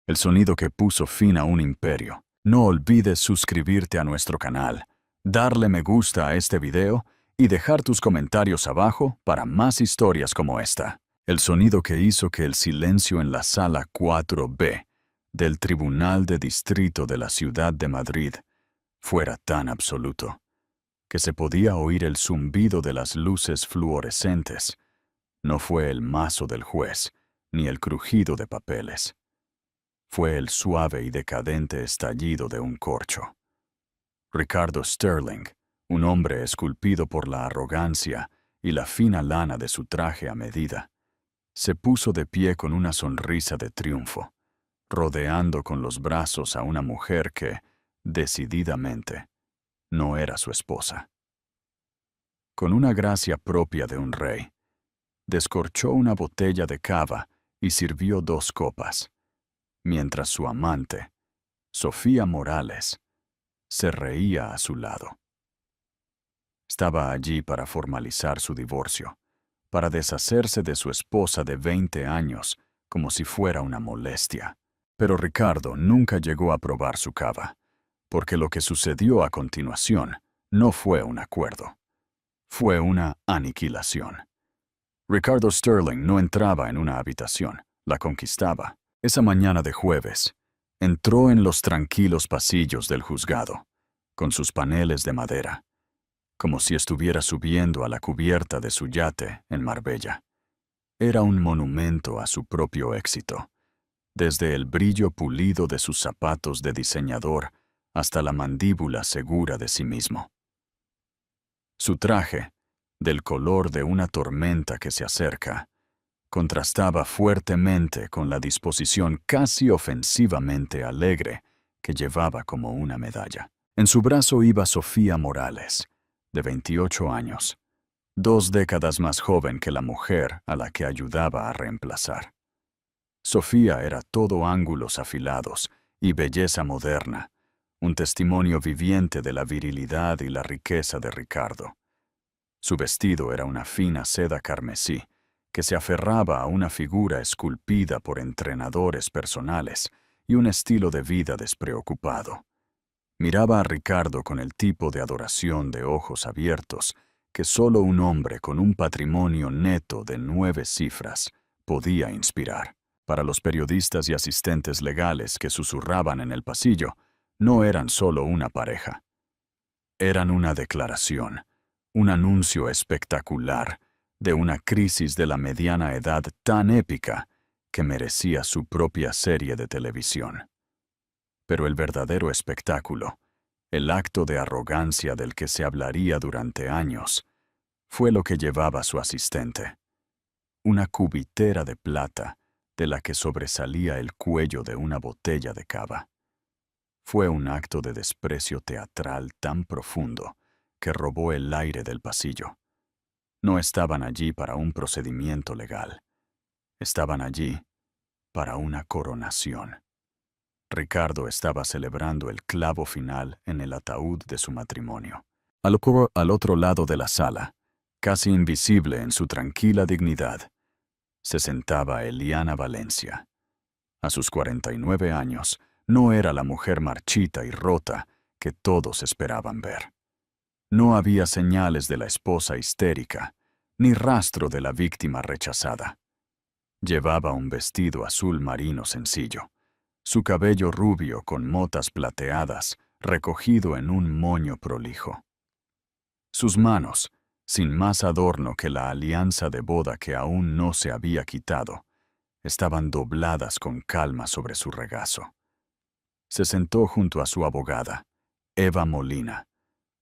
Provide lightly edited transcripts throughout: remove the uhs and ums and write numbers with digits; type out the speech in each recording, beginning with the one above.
el sonido que puso fin a un imperio. No olvides suscribirte a nuestro canal, darle me gusta a este video y dejar tus comentarios abajo para más historias como esta. El sonido que hizo que el silencio en la sala 4B del Tribunal de Distrito de la Ciudad de Madrid fuera tan absoluto, que se podía oír el zumbido de las luces fluorescentes. No fue el mazo del juez, ni el crujido de papeles. Fue el suave y decadente estallido de un corcho. Ricardo Sterling, un hombre esculpido por la arrogancia y la fina lana de su traje a medida, se puso de pie con una sonrisa de triunfo, rodeando con los brazos a una mujer que, decididamente, no era su esposa. Con una gracia propia de un rey, descorchó una botella de cava y sirvió 2 copas, mientras su amante, Sofía Morales, se reía a su lado. Estaba allí para formalizar su divorcio, para deshacerse de su esposa de 20 años como si fuera una molestia. Pero Ricardo nunca llegó a probar su cava, porque lo que sucedió a continuación no fue un acuerdo. Fue una aniquilación. Ricardo Sterling no entraba en una habitación, la conquistaba. Esa mañana de jueves, entró en los tranquilos pasillos del juzgado, con sus paneles de madera, como si estuviera subiendo a la cubierta de su yate en Marbella. Era un monumento a su propio éxito, desde el brillo pulido de sus zapatos de diseñador hasta la mandíbula segura de sí mismo. Su traje, del color de una tormenta que se acerca, contrastaba fuertemente con la disposición casi ofensivamente alegre que llevaba como una medalla. En su brazo iba Sofía Morales, de 28 años, 2 décadas más joven que la mujer a la que ayudaba a reemplazar. Sofía era todo ángulos afilados y belleza moderna, un testimonio viviente de la virilidad y la riqueza de Ricardo. Su vestido era una fina seda carmesí, que se aferraba a una figura esculpida por entrenadores personales y un estilo de vida despreocupado. Miraba a Ricardo con el tipo de adoración de ojos abiertos que solo un hombre con un patrimonio neto de 9 cifras podía inspirar. Para los periodistas y asistentes legales que susurraban en el pasillo, no eran solo una pareja. Eran una declaración, un anuncio espectacular de una crisis de la mediana edad tan épica que merecía su propia serie de televisión. Pero el verdadero espectáculo, el acto de arrogancia del que se hablaría durante años, fue lo que llevaba su asistente. Una cubitera de plata de la que sobresalía el cuello de una botella de cava. Fue un acto de desprecio teatral tan profundo que robó el aire del pasillo. No estaban allí para un procedimiento legal. Estaban allí para una coronación. Ricardo estaba celebrando el clavo final en el ataúd de su matrimonio. Al otro lado de la sala, casi invisible en su tranquila dignidad, se sentaba Eliana Valencia. A sus 49 años, no era la mujer marchita y rota que todos esperaban ver. No había señales de la esposa histérica, ni rastro de la víctima rechazada. Llevaba un vestido azul marino sencillo, su cabello rubio con motas plateadas recogido en un moño prolijo. Sus manos, sin más adorno que la alianza de boda que aún no se había quitado, estaban dobladas con calma sobre su regazo. Se sentó junto a su abogada, Eva Molina,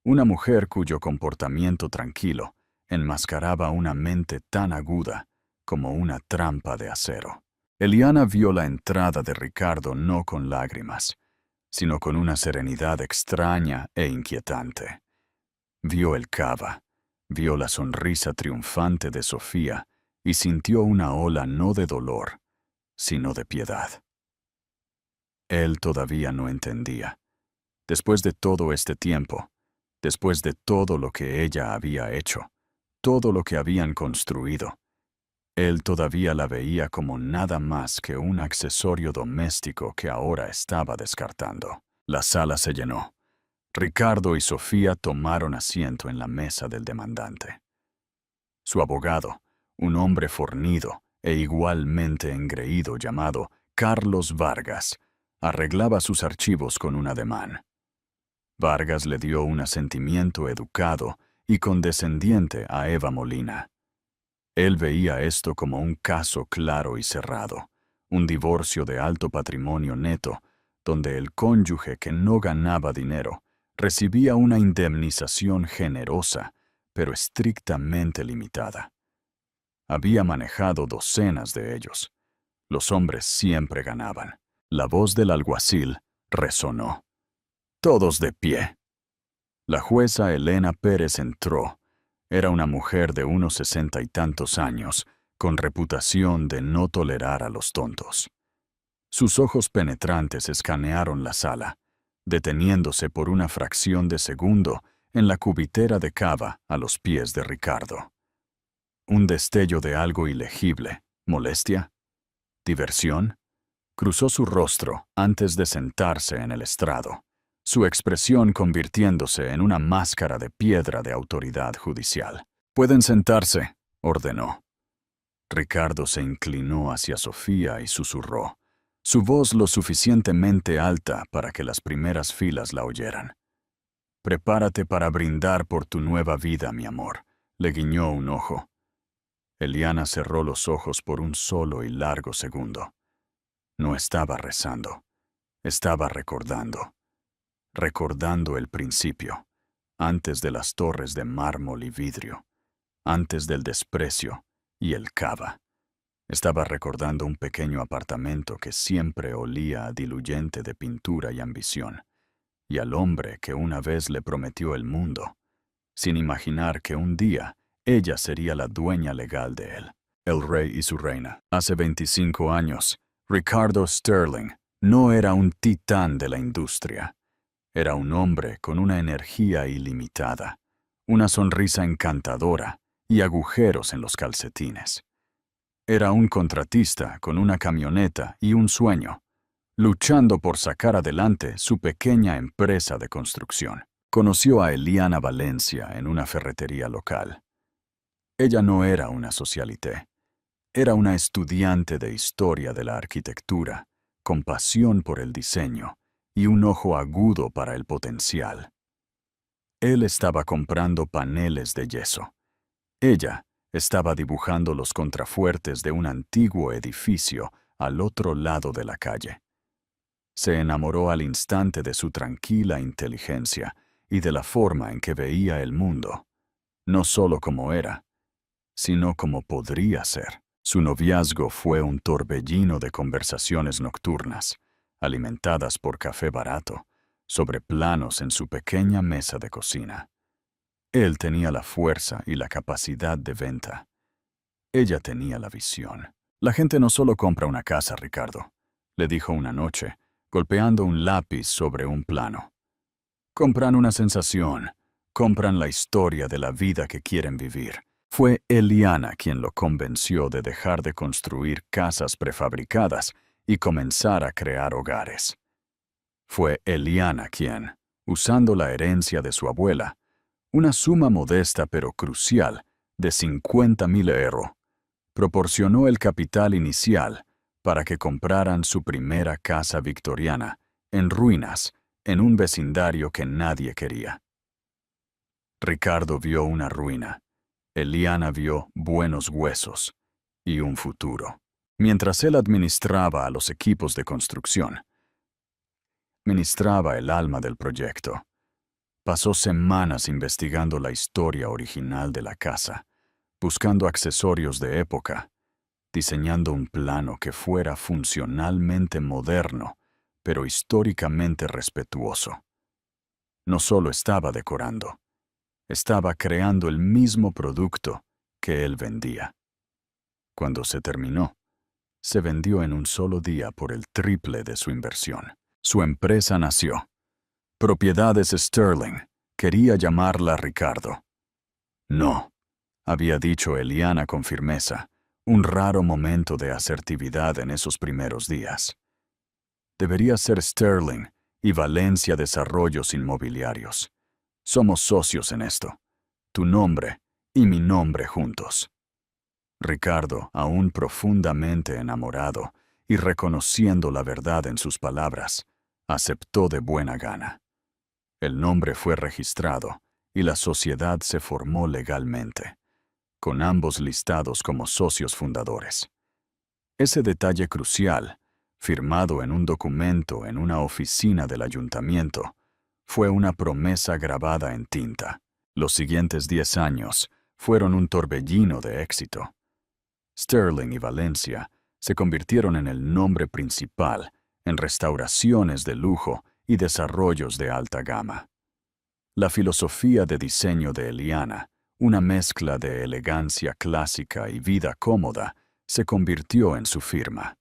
una mujer cuyo comportamiento tranquilo enmascaraba una mente tan aguda como una trampa de acero. Eliana vio la entrada de Ricardo no con lágrimas, sino con una serenidad extraña e inquietante. Vio el cava, vio la sonrisa triunfante de Sofía y sintió una ola no de dolor, sino de piedad. Él todavía no entendía. Después de todo este tiempo, después de todo lo que ella había hecho, todo lo que habían construido, Él todavía la veía como nada más que un accesorio doméstico que ahora estaba descartando. La sala se llenó. Ricardo y Sofía tomaron asiento en la mesa del demandante. Su abogado, un hombre fornido e igualmente engreído llamado Carlos Vargas, arreglaba sus archivos con un ademán. Vargas le dio un asentimiento educado y condescendiente a Eva Molina. Él veía esto como un caso claro y cerrado, un divorcio de alto patrimonio neto, donde el cónyuge que no ganaba dinero recibía una indemnización generosa, pero estrictamente limitada. Había manejado docenas de ellos. Los hombres siempre ganaban. La voz del alguacil resonó. Todos de pie. La jueza Elena Pérez entró. Era una mujer de unos 60 y tantos años, con reputación de no tolerar a los tontos. Sus ojos penetrantes escanearon la sala, deteniéndose por una fracción de segundo en la cubitera de cava a los pies de Ricardo. Un destello de algo ilegible, molestia, diversión, cruzó su rostro antes de sentarse en el estrado, su expresión convirtiéndose en una máscara de piedra de autoridad judicial. «Pueden sentarse», ordenó. Ricardo se inclinó hacia Sofía y susurró, su voz lo suficientemente alta para que las primeras filas la oyeran. «Prepárate para brindar por tu nueva vida, mi amor», le guiñó un ojo. Eliana cerró los ojos por un solo y largo segundo. No estaba rezando, estaba recordando. Recordando el principio, antes de las torres de mármol y vidrio, antes del desprecio y el cava. Estaba recordando un pequeño apartamento que siempre olía a diluyente de pintura y ambición, y al hombre que una vez le prometió el mundo, sin imaginar que un día ella sería la dueña legal de él. El rey y su reina. Hace 25 años, Ricardo Sterling no era un titán de la industria. Era un hombre con una energía ilimitada, una sonrisa encantadora y agujeros en los calcetines. Era un contratista con una camioneta y un sueño, luchando por sacar adelante su pequeña empresa de construcción. Conoció a Eliana Valencia en una ferretería local. Ella no era una socialité. Era una estudiante de historia de la arquitectura, con pasión por el diseño y un ojo agudo para el potencial. Él estaba comprando paneles de yeso. Ella estaba dibujando los contrafuertes de un antiguo edificio al otro lado de la calle. Se enamoró al instante de su tranquila inteligencia y de la forma en que veía el mundo, no solo como era, sino como podría ser. Su noviazgo fue un torbellino de conversaciones nocturnas, alimentadas por café barato, sobre planos en su pequeña mesa de cocina. Él tenía la fuerza y la capacidad de venta. Ella tenía la visión. La gente no solo compra una casa, Ricardo, le dijo una noche, golpeando un lápiz sobre un plano. Compran una sensación, compran la historia de la vida que quieren vivir. Fue Eliana quien lo convenció de dejar de construir casas prefabricadas y comenzar a crear hogares. Fue Eliana quien, usando la herencia de su abuela, una suma modesta pero crucial de 50.000 euros, proporcionó el capital inicial para que compraran su primera casa victoriana, en ruinas, en un vecindario que nadie quería. Ricardo vio una ruina. Eliana vio buenos huesos y un futuro. Mientras él administraba a los equipos de construcción, ministraba el alma del proyecto. Pasó semanas investigando la historia original de la casa, buscando accesorios de época, diseñando un plano que fuera funcionalmente moderno, pero históricamente respetuoso. No solo estaba decorando, estaba creando el mismo producto que él vendía. Cuando se terminó, se vendió en un solo día por el triple de su inversión. Su empresa nació. Propiedades Sterling. Quería llamarla Ricardo. No, había dicho Eliana con firmeza, Un raro momento de asertividad en esos primeros días. Debería ser Sterling y Valencia Desarrollos Inmobiliarios. Somos socios en esto. Tu nombre y mi nombre juntos. Ricardo, aún profundamente enamorado y reconociendo la verdad en sus palabras, aceptó de buena gana. El nombre fue registrado y la sociedad se formó legalmente, con ambos listados como socios fundadores. Ese detalle crucial, firmado en un documento en una oficina del ayuntamiento, fue una promesa grabada en tinta. Los siguientes 10 años fueron un torbellino de éxito. Sterling y Valencia se convirtieron en el nombre principal en restauraciones de lujo y desarrollos de alta gama. La filosofía de diseño de Eliana, una mezcla de elegancia clásica y vida cómoda, se convirtió en su firma.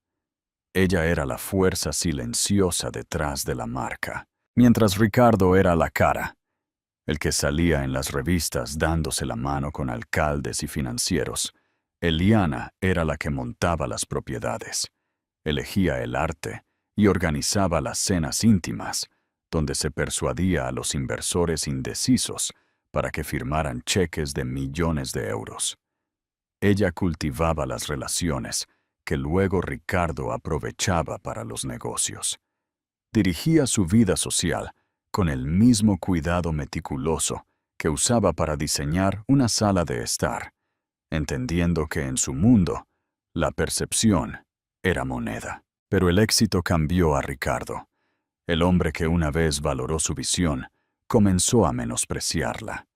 Ella era la fuerza silenciosa detrás de la marca, mientras Ricardo era la cara, el que salía en las revistas dándose la mano con alcaldes y financieros. Eliana era la que montaba las propiedades, elegía el arte y organizaba las cenas íntimas, donde se persuadía a los inversores indecisos para que firmaran cheques de millones de euros. Ella cultivaba las relaciones que luego Ricardo aprovechaba para los negocios. Dirigía su vida social con el mismo cuidado meticuloso que usaba para diseñar una sala de estar, entendiendo que en su mundo, la percepción era moneda. Pero el éxito cambió a Ricardo. El hombre que una vez valoró su visión, comenzó a menospreciarla.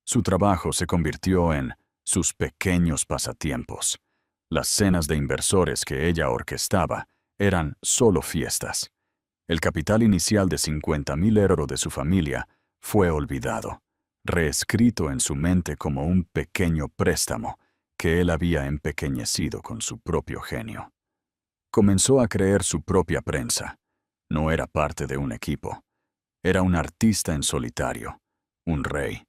Su trabajo se convirtió en sus pequeños pasatiempos. Las cenas de inversores que ella orquestaba eran solo fiestas. El capital inicial de 50.000 euros de su familia fue olvidado, reescrito en su mente como un pequeño préstamo que él había empequeñecido con su propio genio. Comenzó a creer su propia prensa. No era parte de un equipo. Era un artista en solitario, un rey.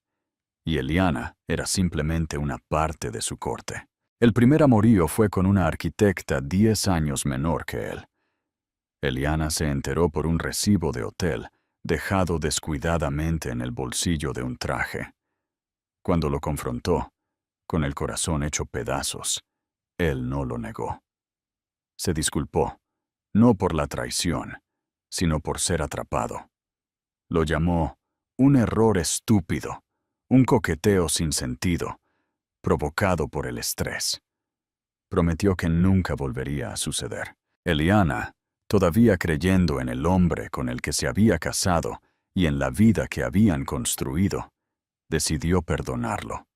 Y Eliana era simplemente una parte de su corte. El primer amorío fue con una arquitecta 10 años menor que él. Eliana se enteró por un recibo de hotel, dejado descuidadamente en el bolsillo de un traje. Cuando lo confrontó, con el corazón hecho pedazos, él no lo negó. Se disculpó, no por la traición, sino por ser atrapado. Lo llamó un error estúpido, un coqueteo sin sentido, provocado por el estrés. Prometió que nunca volvería a suceder. Eliana, todavía creyendo en el hombre con el que se había casado y en la vida que habían construido, decidió perdonarlo.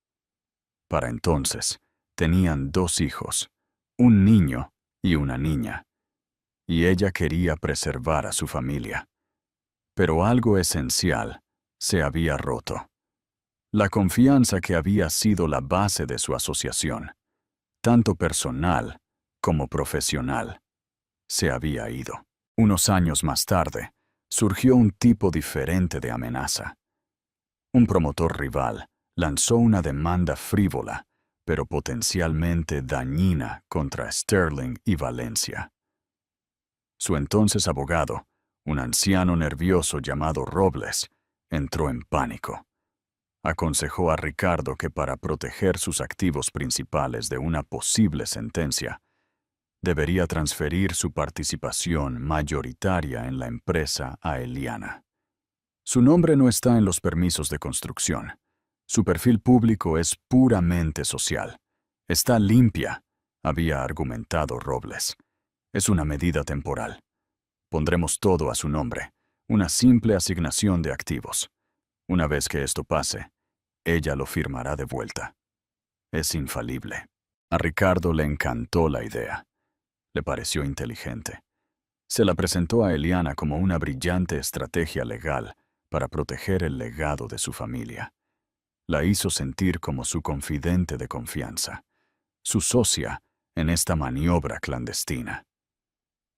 Para entonces, tenían 2 hijos, un niño y una niña, y ella quería preservar a su familia. Pero algo esencial se había roto. La confianza que había sido la base de su asociación, tanto personal como profesional, se había ido. Unos años más tarde, surgió un tipo diferente de amenaza. Un promotor rival lanzó una demanda frívola, pero potencialmente dañina contra Sterling y Valencia. Su entonces abogado, un anciano nervioso llamado Robles, entró en pánico. Aconsejó a Ricardo que para proteger sus activos principales de una posible sentencia, debería transferir su participación mayoritaria en la empresa a Eliana. Su nombre no está en los permisos de construcción. Su perfil público es puramente social. Está limpia, había argumentado Robles. Es una medida temporal. Pondremos todo a su nombre, una simple asignación de activos. Una vez que esto pase, ella lo firmará de vuelta. Es infalible. A Ricardo le encantó la idea. Le pareció inteligente. Se la presentó a Eliana como una brillante estrategia legal para proteger el legado de su familia. La hizo sentir como su confidente de confianza, su socia en esta maniobra clandestina.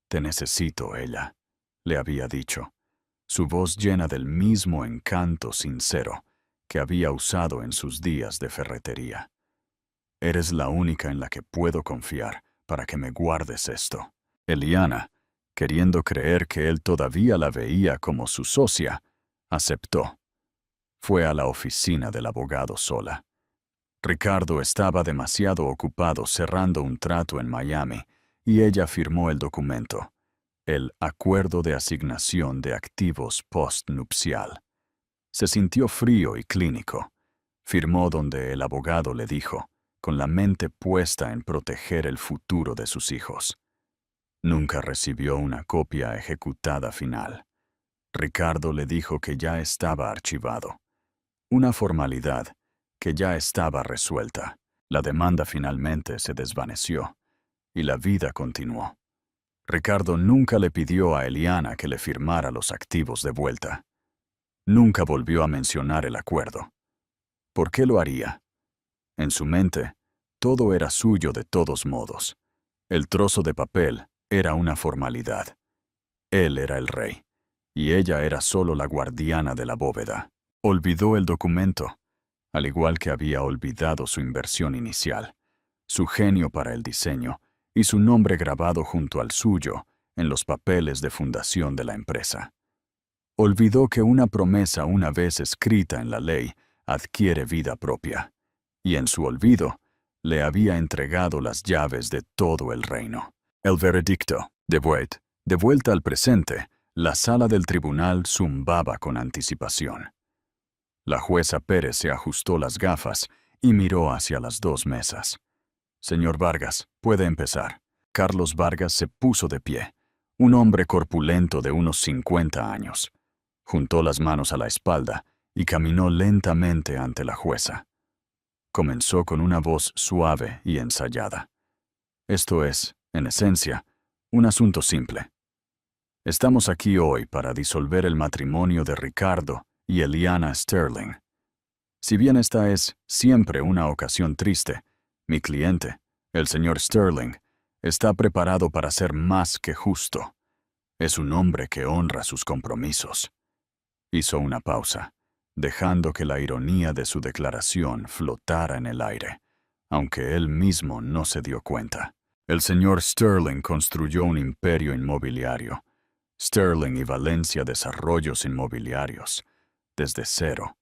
«Te necesito, ella», le había dicho, su voz llena del mismo encanto sincero que había usado en sus días de ferretería. Eres la única en la que puedo confiar para que me guardes esto. Eliana, queriendo creer que él todavía la veía como su socia, aceptó. Fue a la oficina del abogado sola. Ricardo estaba demasiado ocupado cerrando un trato en Miami y ella firmó el documento, el Acuerdo de Asignación de Activos Postnupcial. Se sintió frío y clínico. Firmó donde el abogado le dijo, con la mente puesta en proteger el futuro de sus hijos. Nunca recibió una copia ejecutada final. Ricardo le dijo que ya estaba archivado. Una formalidad que ya estaba resuelta. La demanda finalmente se desvaneció y la vida continuó. Ricardo nunca le pidió a Eliana que le firmara los activos de vuelta. Nunca volvió a mencionar el acuerdo. ¿Por qué lo haría? En su mente, todo era suyo de todos modos. El trozo de papel era una formalidad. Él era el rey, y ella era solo la guardiana de la bóveda. Olvidó el documento, al igual que había olvidado su inversión inicial, su genio para el diseño y su nombre grabado junto al suyo en los papeles de fundación de la empresa. Olvidó que una promesa una vez escrita en la ley adquiere vida propia, y en su olvido le había entregado las llaves de todo el reino. El veredicto, de vuelta al presente, la sala del tribunal zumbaba con anticipación. La jueza Pérez se ajustó las gafas y miró hacia las dos mesas. Señor Vargas, puede empezar. Carlos Vargas se puso de pie, un hombre corpulento de unos 50 años. Juntó las manos a la espalda y caminó lentamente ante la jueza. Comenzó con una voz suave y ensayada. Esto es, en esencia, un asunto simple. Estamos aquí hoy para disolver el matrimonio de Ricardo y Eliana Sterling. Si bien esta es siempre una ocasión triste, mi cliente, el señor Sterling, está preparado para ser más que justo. Es un hombre que honra sus compromisos. Hizo una pausa, dejando que la ironía de su declaración flotara en el aire, aunque él mismo no se dio cuenta. El señor Sterling construyó un imperio inmobiliario. Sterling y Valencia Desarrollos Inmobiliarios, desde cero,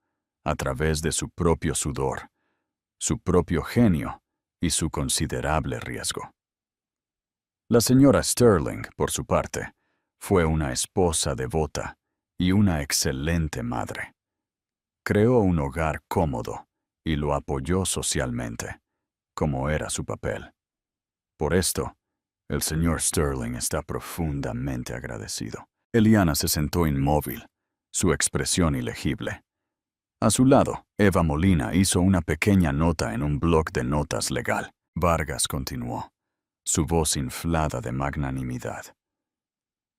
a través de su propio sudor, su propio genio y su considerable riesgo. La señora Sterling, por su parte, fue una esposa devota y una excelente madre. Creó un hogar cómodo y lo apoyó socialmente, como era su papel. Por esto, el señor Sterling está profundamente agradecido. Eliana se sentó inmóvil, su expresión ilegible. A su lado, Eva Molina hizo una pequeña nota en un bloc de notas legal. Vargas continuó, su voz inflada de magnanimidad.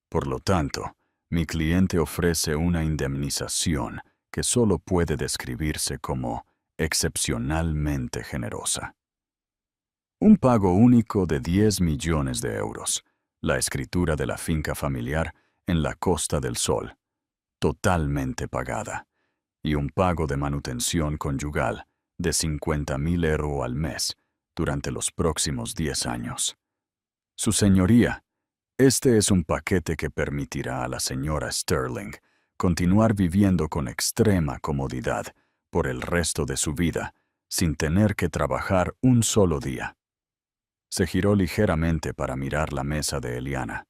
Por lo tanto, mi cliente ofrece una indemnización que solo puede describirse como excepcionalmente generosa. Un pago único de 10 millones de euros, la escritura de la finca familiar en la Costa del Sol, totalmente pagada, y un pago de manutención conyugal de 50.000 euros al mes durante los próximos 10 años. Su señoría, este es un paquete que permitirá a la señora Sterling continuar viviendo con extrema comodidad por el resto de su vida, sin tener que trabajar un solo día. Se giró ligeramente para mirar la mesa de Eliana,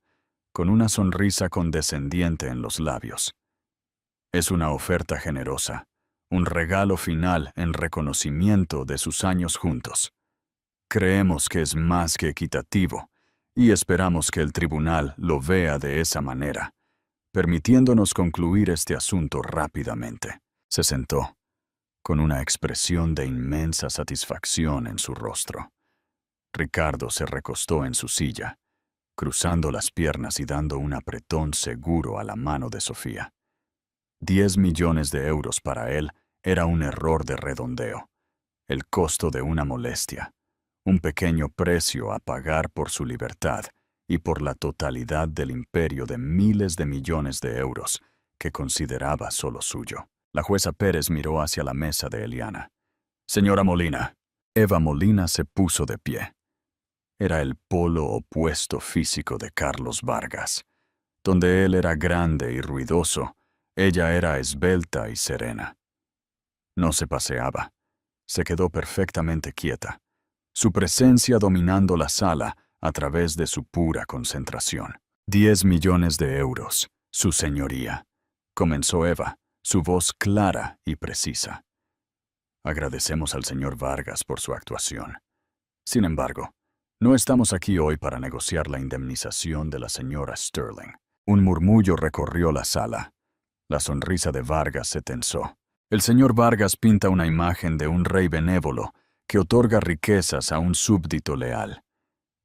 con una sonrisa condescendiente en los labios. Es una oferta generosa, un regalo final en reconocimiento de sus años juntos. Creemos que es más que equitativo, y esperamos que el tribunal lo vea de esa manera, permitiéndonos concluir este asunto rápidamente. Se sentó, con una expresión de inmensa satisfacción en su rostro. Ricardo se recostó en su silla, cruzando las piernas y dando un apretón seguro a la mano de Sofía. 10 millones de euros para él era un error de redondeo, el costo de una molestia, un pequeño precio a pagar por su libertad y por la totalidad del imperio de miles de millones de euros que consideraba solo suyo. La jueza Pérez miró hacia la mesa de Eliana. Señora Molina, Eva Molina se puso de pie. Era el polo opuesto físico de Carlos Vargas. Donde él era grande y ruidoso, ella era esbelta y serena. No se paseaba. Se quedó perfectamente quieta, su presencia dominando la sala a través de su pura concentración. 10 millones de euros, su señoría, comenzó Eva, su voz clara y precisa. Agradecemos al señor Vargas por su actuación. Sin embargo, no estamos aquí hoy para negociar la indemnización de la señora Sterling. Un murmullo recorrió la sala. La sonrisa de Vargas se tensó. El señor Vargas pinta una imagen de un rey benévolo que otorga riquezas a un súbdito leal.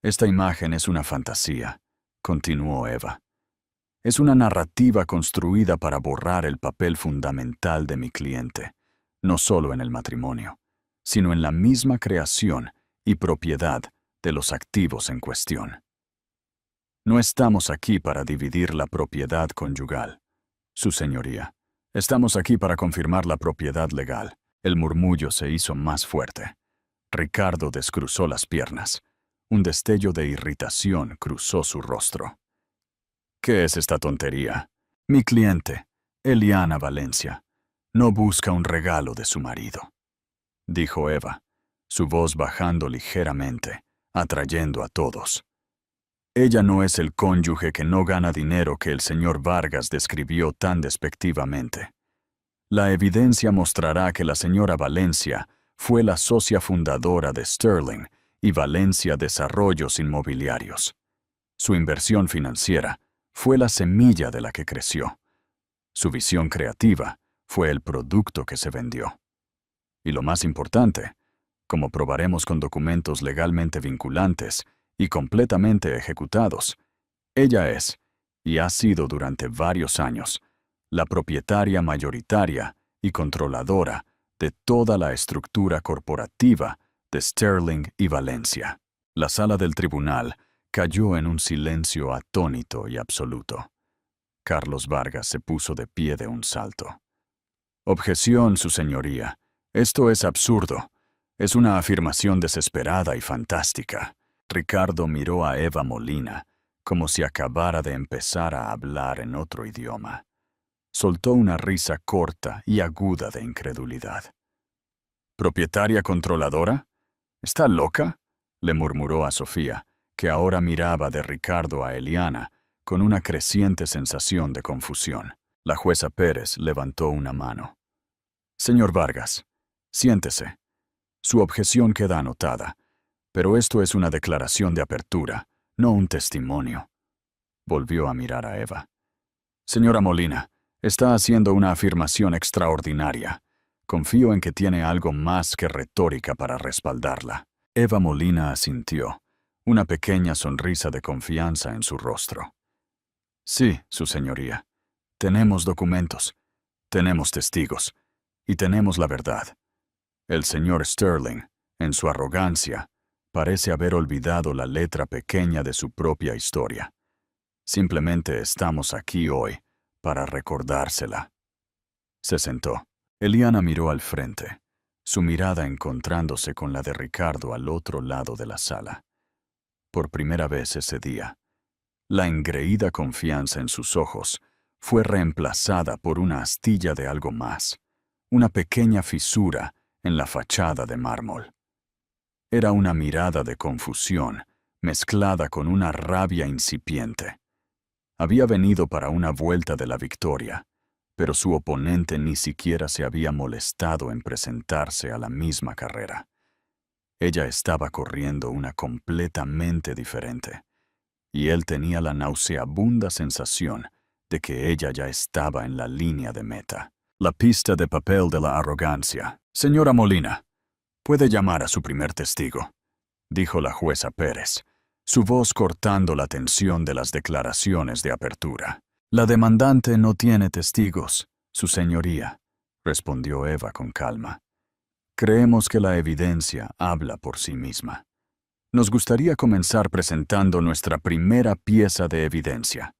Esta imagen es una fantasía, continuó Eva. Es una narrativa construida para borrar el papel fundamental de mi cliente, no solo en el matrimonio, sino en la misma creación y propiedad de los activos en cuestión. No estamos aquí para dividir la propiedad conyugal, su señoría. Estamos aquí para confirmar la propiedad legal. El murmullo se hizo más fuerte. Ricardo descruzó las piernas. Un destello de irritación cruzó su rostro. ¿Qué es esta tontería? Mi cliente, Eliana Valencia, no busca un regalo de su marido, dijo Eva, su voz bajando ligeramente, atrayendo a todos. Ella no es el cónyuge que no gana dinero que el señor Vargas describió tan despectivamente. La evidencia mostrará que la señora Valencia fue la socia fundadora de Sterling y Valencia Desarrollos Inmobiliarios. Su inversión financiera fue la semilla de la que creció. Su visión creativa fue el producto que se vendió. Y lo más importante, como probaremos con documentos legalmente vinculantes y completamente ejecutados, ella es, y ha sido durante varios años, la propietaria mayoritaria y controladora de toda la estructura corporativa de Sterling y Valencia. La sala del tribunal cayó en un silencio atónito y absoluto. Carlos Vargas se puso de pie de un salto. Objeción, su señoría. Esto es absurdo. Es una afirmación desesperada y fantástica. Ricardo miró a Eva Molina, como si acabara de empezar a hablar en otro idioma. Soltó una risa corta y aguda de incredulidad. ¿Propietaria controladora? ¿Está loca?, le murmuró a Sofía, que ahora miraba de Ricardo a Eliana, con una creciente sensación de confusión. La jueza Pérez levantó una mano. Señor Vargas, siéntese. Su objeción queda anotada, pero esto es una declaración de apertura, no un testimonio. Volvió a mirar a Eva. Señora Molina, está haciendo una afirmación extraordinaria. Confío en que tiene algo más que retórica para respaldarla. Eva Molina asintió, una pequeña sonrisa de confianza en su rostro. Sí, su señoría. Tenemos documentos, tenemos testigos, y tenemos la verdad. El señor Sterling, en su arrogancia, parece haber olvidado la letra pequeña de su propia historia. Simplemente estamos aquí hoy para recordársela. Se sentó. Eliana miró al frente, su mirada encontrándose con la de Ricardo al otro lado de la sala. Por primera vez ese día, la engreída confianza en sus ojos fue reemplazada por una astilla de algo más, una pequeña fisura en la fachada de mármol. Era una mirada de confusión, mezclada con una rabia incipiente. Había venido para una vuelta de la victoria, pero su oponente ni siquiera se había molestado en presentarse a la misma carrera. Ella estaba corriendo una completamente diferente, y él tenía la nauseabunda sensación de que ella ya estaba en la línea de meta. La pista de papel de la arrogancia. Señora Molina, puede llamar a su primer testigo, dijo la jueza Pérez, su voz cortando la tensión de las declaraciones de apertura. La demandante no tiene testigos, su señoría, respondió Eva con calma. Creemos que la evidencia habla por sí misma. Nos gustaría comenzar presentando nuestra primera pieza de evidencia.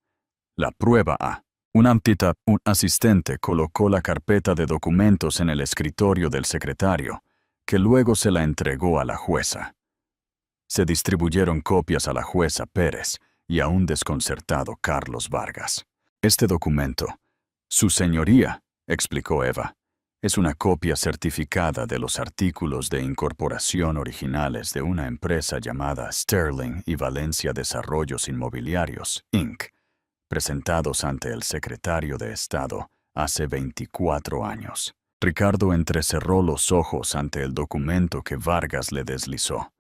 La prueba A. Un asistente colocó la carpeta de documentos en el escritorio del secretario, que luego se la entregó a la jueza. Se distribuyeron copias a la jueza Pérez y a un desconcertado Carlos Vargas. Este documento, Su Señoría, explicó Eva, es una copia certificada de los artículos de incorporación originales de una empresa llamada Sterling y Valencia Desarrollos Inmobiliarios, Inc., presentados ante el secretario de Estado hace 24 años. Ricardo entrecerró los ojos ante el documento que Vargas le deslizó.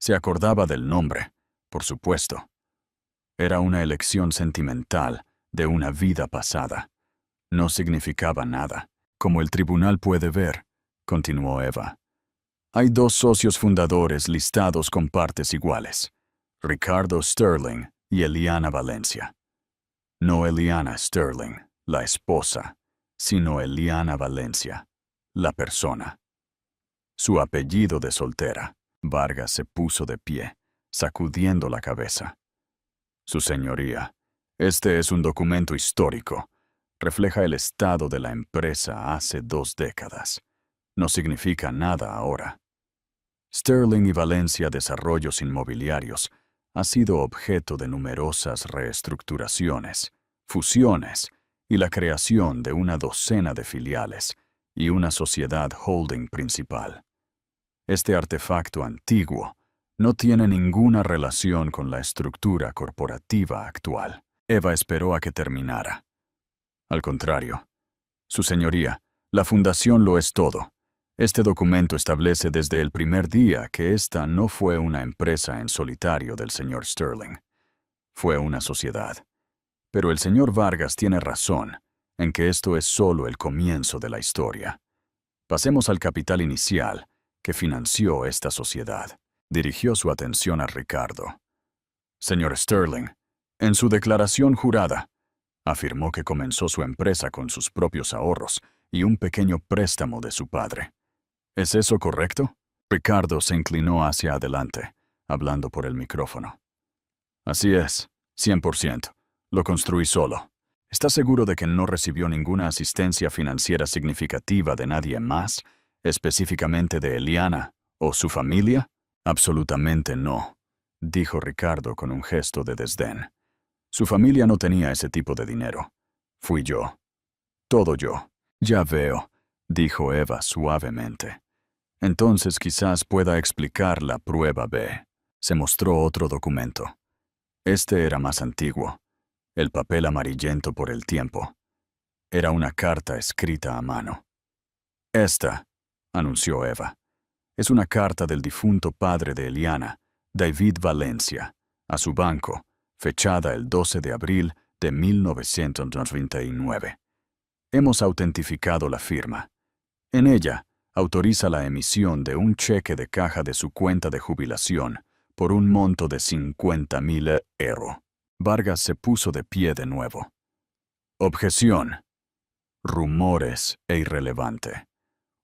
Se acordaba del nombre, por supuesto. Era una elección sentimental de una vida pasada. No significaba nada. Como el tribunal puede ver, continuó Eva. Hay dos socios fundadores listados con partes iguales, Ricardo Sterling y Eliana Valencia. No Eliana Sterling, la esposa, sino Eliana Valencia, la persona. Su apellido de soltera. Vargas se puso de pie, sacudiendo la cabeza. Su Señoría, este es un documento histórico. Refleja el estado de la empresa hace 2 décadas. No significa nada ahora. Sterling y Valencia Desarrollos Inmobiliarios ha sido objeto de numerosas reestructuraciones, fusiones y la creación de una docena de filiales y una sociedad holding principal. Este artefacto antiguo no tiene ninguna relación con la estructura corporativa actual. Eva esperó a que terminara. Al contrario, Su Señoría, la fundación lo es todo. Este documento establece desde el primer día que esta no fue una empresa en solitario del señor Sterling. Fue una sociedad. Pero el señor Vargas tiene razón en que esto es solo el comienzo de la historia. Pasemos al capital inicial que financió esta sociedad. Dirigió su atención a Ricardo. Señor Sterling, en su declaración jurada, afirmó que comenzó su empresa con sus propios ahorros y un pequeño préstamo de su padre. ¿Es eso correcto? Ricardo se inclinó hacia adelante, hablando por el micrófono. Así es, 100%. Lo construí solo. ¿Está seguro de que no recibió ninguna asistencia financiera significativa de nadie más, específicamente de Eliana o su familia? Absolutamente no, dijo Ricardo con un gesto de desdén. Su familia no tenía ese tipo de dinero. Fui yo. Todo yo. Ya veo, dijo Eva suavemente. Entonces quizás pueda explicar la prueba B. Se mostró otro documento. Este era más antiguo. El papel amarillento por el tiempo. Era una carta escrita a mano. Esta, anunció Eva, es una carta del difunto padre de Eliana, David Valencia, a su banco, fechada el 12 de abril de 1999. Hemos autentificado la firma. En ella, autoriza la emisión de un cheque de caja de su cuenta de jubilación por un monto de 50.000 euros. Vargas se puso de pie de nuevo. Objeción. Rumores e irrelevante.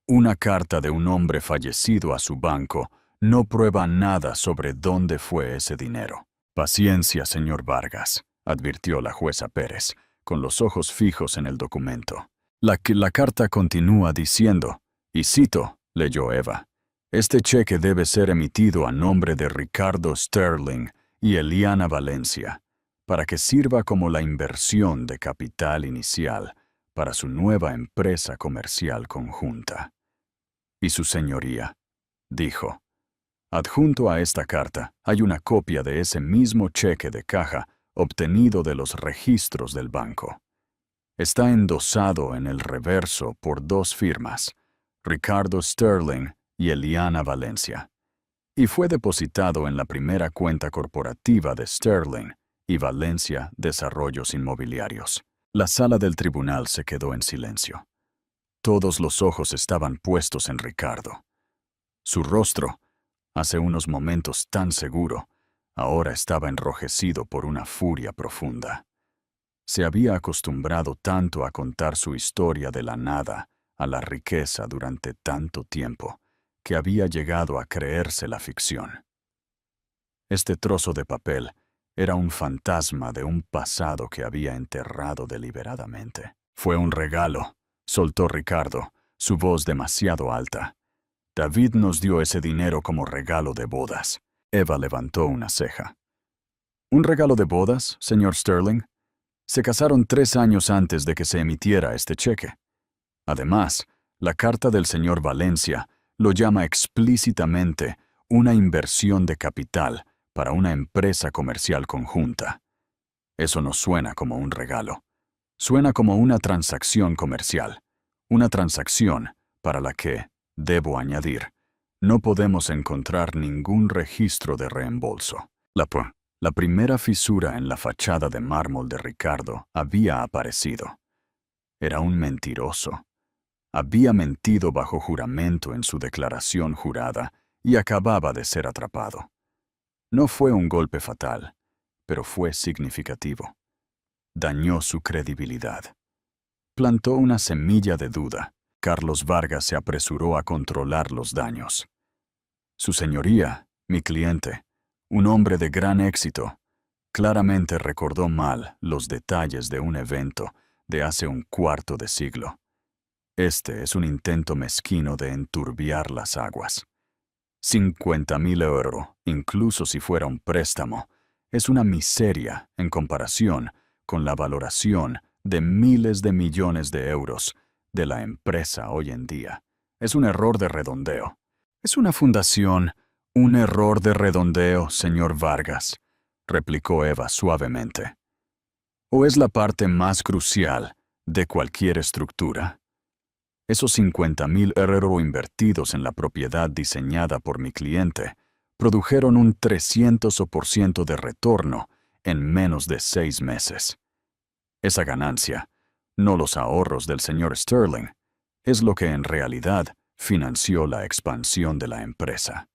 Una carta de un hombre fallecido a su banco no prueba nada sobre dónde fue ese dinero. Paciencia, señor Vargas, advirtió la jueza Pérez, con los ojos fijos en el documento. La carta continúa diciendo, y cito, leyó Eva, este cheque debe ser emitido a nombre de Ricardo Sterling y Eliana Valencia, para que sirva como la inversión de capital inicial para su nueva empresa comercial conjunta. Y su señoría, dijo, adjunto a esta carta hay una copia de ese mismo cheque de caja obtenido de los registros del banco. Está endosado en el reverso por 2 firmas, Ricardo Sterling y Eliana Valencia, y fue depositado en la primera cuenta corporativa de Sterling y Valencia Desarrollos Inmobiliarios. La sala del tribunal se quedó en silencio. Todos los ojos estaban puestos en Ricardo. Su rostro, hace unos momentos tan seguro, ahora estaba enrojecido por una furia profunda. Se había acostumbrado tanto a contar su historia de la nada a la riqueza durante tanto tiempo, que había llegado a creerse la ficción. Este trozo de papel era un fantasma de un pasado que había enterrado deliberadamente. Fue un regalo, soltó Ricardo, su voz demasiado alta. David nos dio ese dinero como regalo de bodas. Eva levantó una ceja. ¿Un regalo de bodas, señor Sterling? Se casaron 3 años antes de que se emitiera este cheque. Además, la carta del señor Valencia lo llama explícitamente una inversión de capital para una empresa comercial conjunta. Eso no suena como un regalo. Suena como una transacción comercial. Una transacción para la que, debo añadir, no podemos encontrar ningún registro de reembolso. La primera fisura en la fachada de mármol de Ricardo había aparecido. Era un mentiroso. Había mentido bajo juramento en su declaración jurada y acababa de ser atrapado. No fue un golpe fatal, pero fue significativo. Dañó su credibilidad. Plantó una semilla de duda. Carlos Vargas se apresuró a controlar los daños. Su señoría, mi cliente, un hombre de gran éxito, claramente recordó mal los detalles de un evento de hace un cuarto de siglo. Este es un intento mezquino de enturbiar las aguas. 50.000 euros, incluso si fuera un préstamo, es una miseria en comparación con la valoración de miles de millones de euros de la empresa hoy en día. Es un error de redondeo. Es una fundación, un error de redondeo, señor Vargas, replicó Eva suavemente. ¿O es la parte más crucial de cualquier estructura? Esos 50.000 euros invertidos en la propiedad diseñada por mi cliente produjeron un 300% de retorno en menos de 6 meses. Esa ganancia, no los ahorros del señor Sterling, es lo que en realidad financió la expansión de la empresa.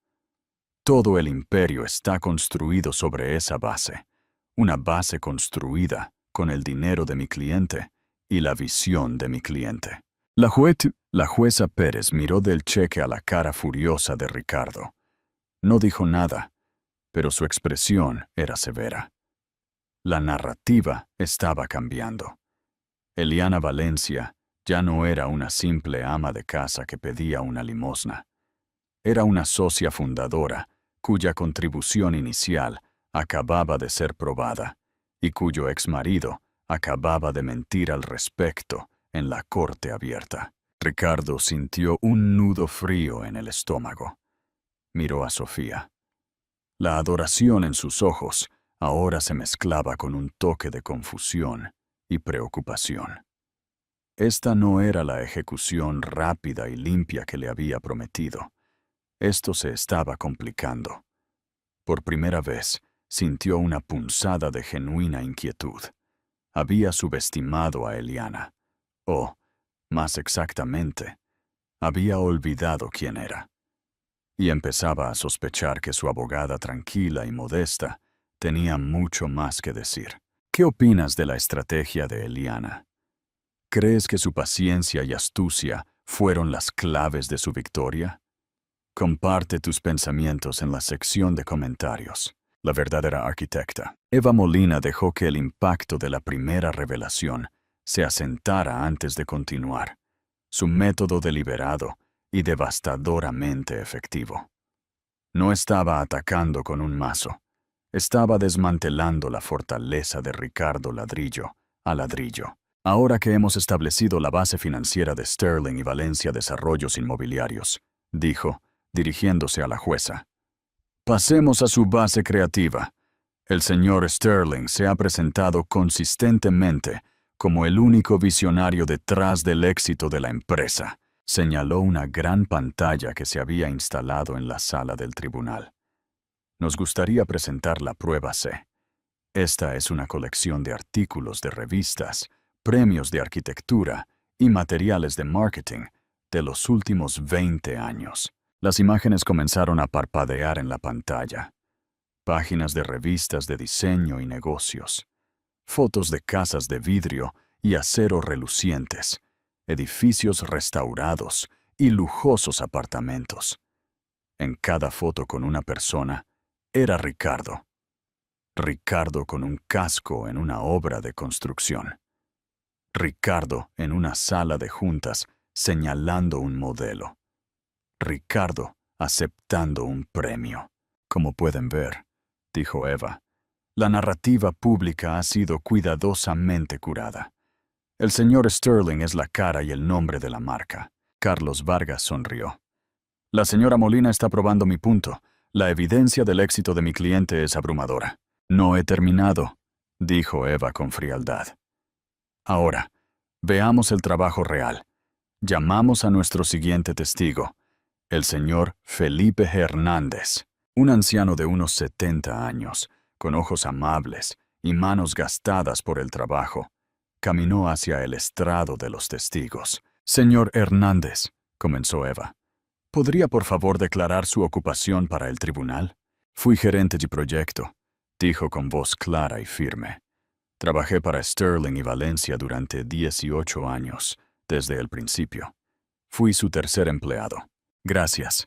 Todo el imperio está construido sobre esa base, una base construida con el dinero de mi cliente y la visión de mi cliente. La jueza Pérez miró del cheque a la cara furiosa de Ricardo. No dijo nada, pero su expresión era severa. La narrativa estaba cambiando. Eliana Valencia ya no era una simple ama de casa que pedía una limosna. Era una socia fundadora cuya contribución inicial acababa de ser probada y cuyo exmarido acababa de mentir al respecto en la corte abierta. Ricardo sintió un nudo frío en el estómago. Miró a Sofía. La adoración en sus ojos ahora se mezclaba con un toque de confusión y preocupación. Esta no era la ejecución rápida y limpia que le había prometido. Esto se estaba complicando. Por primera vez, sintió una punzada de genuina inquietud. Había subestimado a Eliana. O, más exactamente, había olvidado quién era. Y empezaba a sospechar que su abogada tranquila y modesta tenía mucho más que decir. ¿Qué opinas de la estrategia de Eliana? ¿Crees que su paciencia y astucia fueron las claves de su victoria? Comparte tus pensamientos en la sección de comentarios. La verdadera arquitecta. Eva Molina dejó que el impacto de la primera revelación se asentara antes de continuar. Su método deliberado y devastadoramente efectivo. No estaba atacando con un mazo. Estaba desmantelando la fortaleza de Ricardo ladrillo a ladrillo. Ahora que hemos establecido la base financiera de Sterling y Valencia Desarrollos Inmobiliarios, dijo, dirigiéndose a la jueza. Pasemos a su base creativa. El señor Sterling se ha presentado consistentemente como el único visionario detrás del éxito de la empresa. Señaló una gran pantalla que se había instalado en la sala del tribunal. Nos gustaría presentar la prueba C. Esta es una colección de artículos de revistas, premios de arquitectura y materiales de marketing de los últimos 20 años. Las imágenes comenzaron a parpadear en la pantalla. Páginas de revistas de diseño y negocios. Fotos de casas de vidrio y acero relucientes. Edificios restaurados y lujosos apartamentos. En cada foto con una persona era Ricardo. Ricardo con un casco en una obra de construcción. Ricardo en una sala de juntas señalando un modelo. Ricardo aceptando un premio. Como pueden ver, dijo Eva, la narrativa pública ha sido cuidadosamente curada. El señor Sterling es la cara y el nombre de la marca. Carlos Vargas sonrió. La señora Molina está probando mi punto. La evidencia del éxito de mi cliente es abrumadora. No he terminado, dijo Eva con frialdad. Ahora, veamos el trabajo real. Llamamos a nuestro siguiente testigo, el señor Felipe Hernández, un anciano de unos 70 años, con ojos amables y manos gastadas por el trabajo. Caminó hacia el estrado de los testigos. Señor Hernández, comenzó Eva, ¿podría por favor declarar su ocupación para el tribunal? Fui gerente de proyecto, dijo con voz clara y firme. Trabajé para Sterling y Valencia durante 18 años, desde el principio. Fui su tercer empleado. Gracias.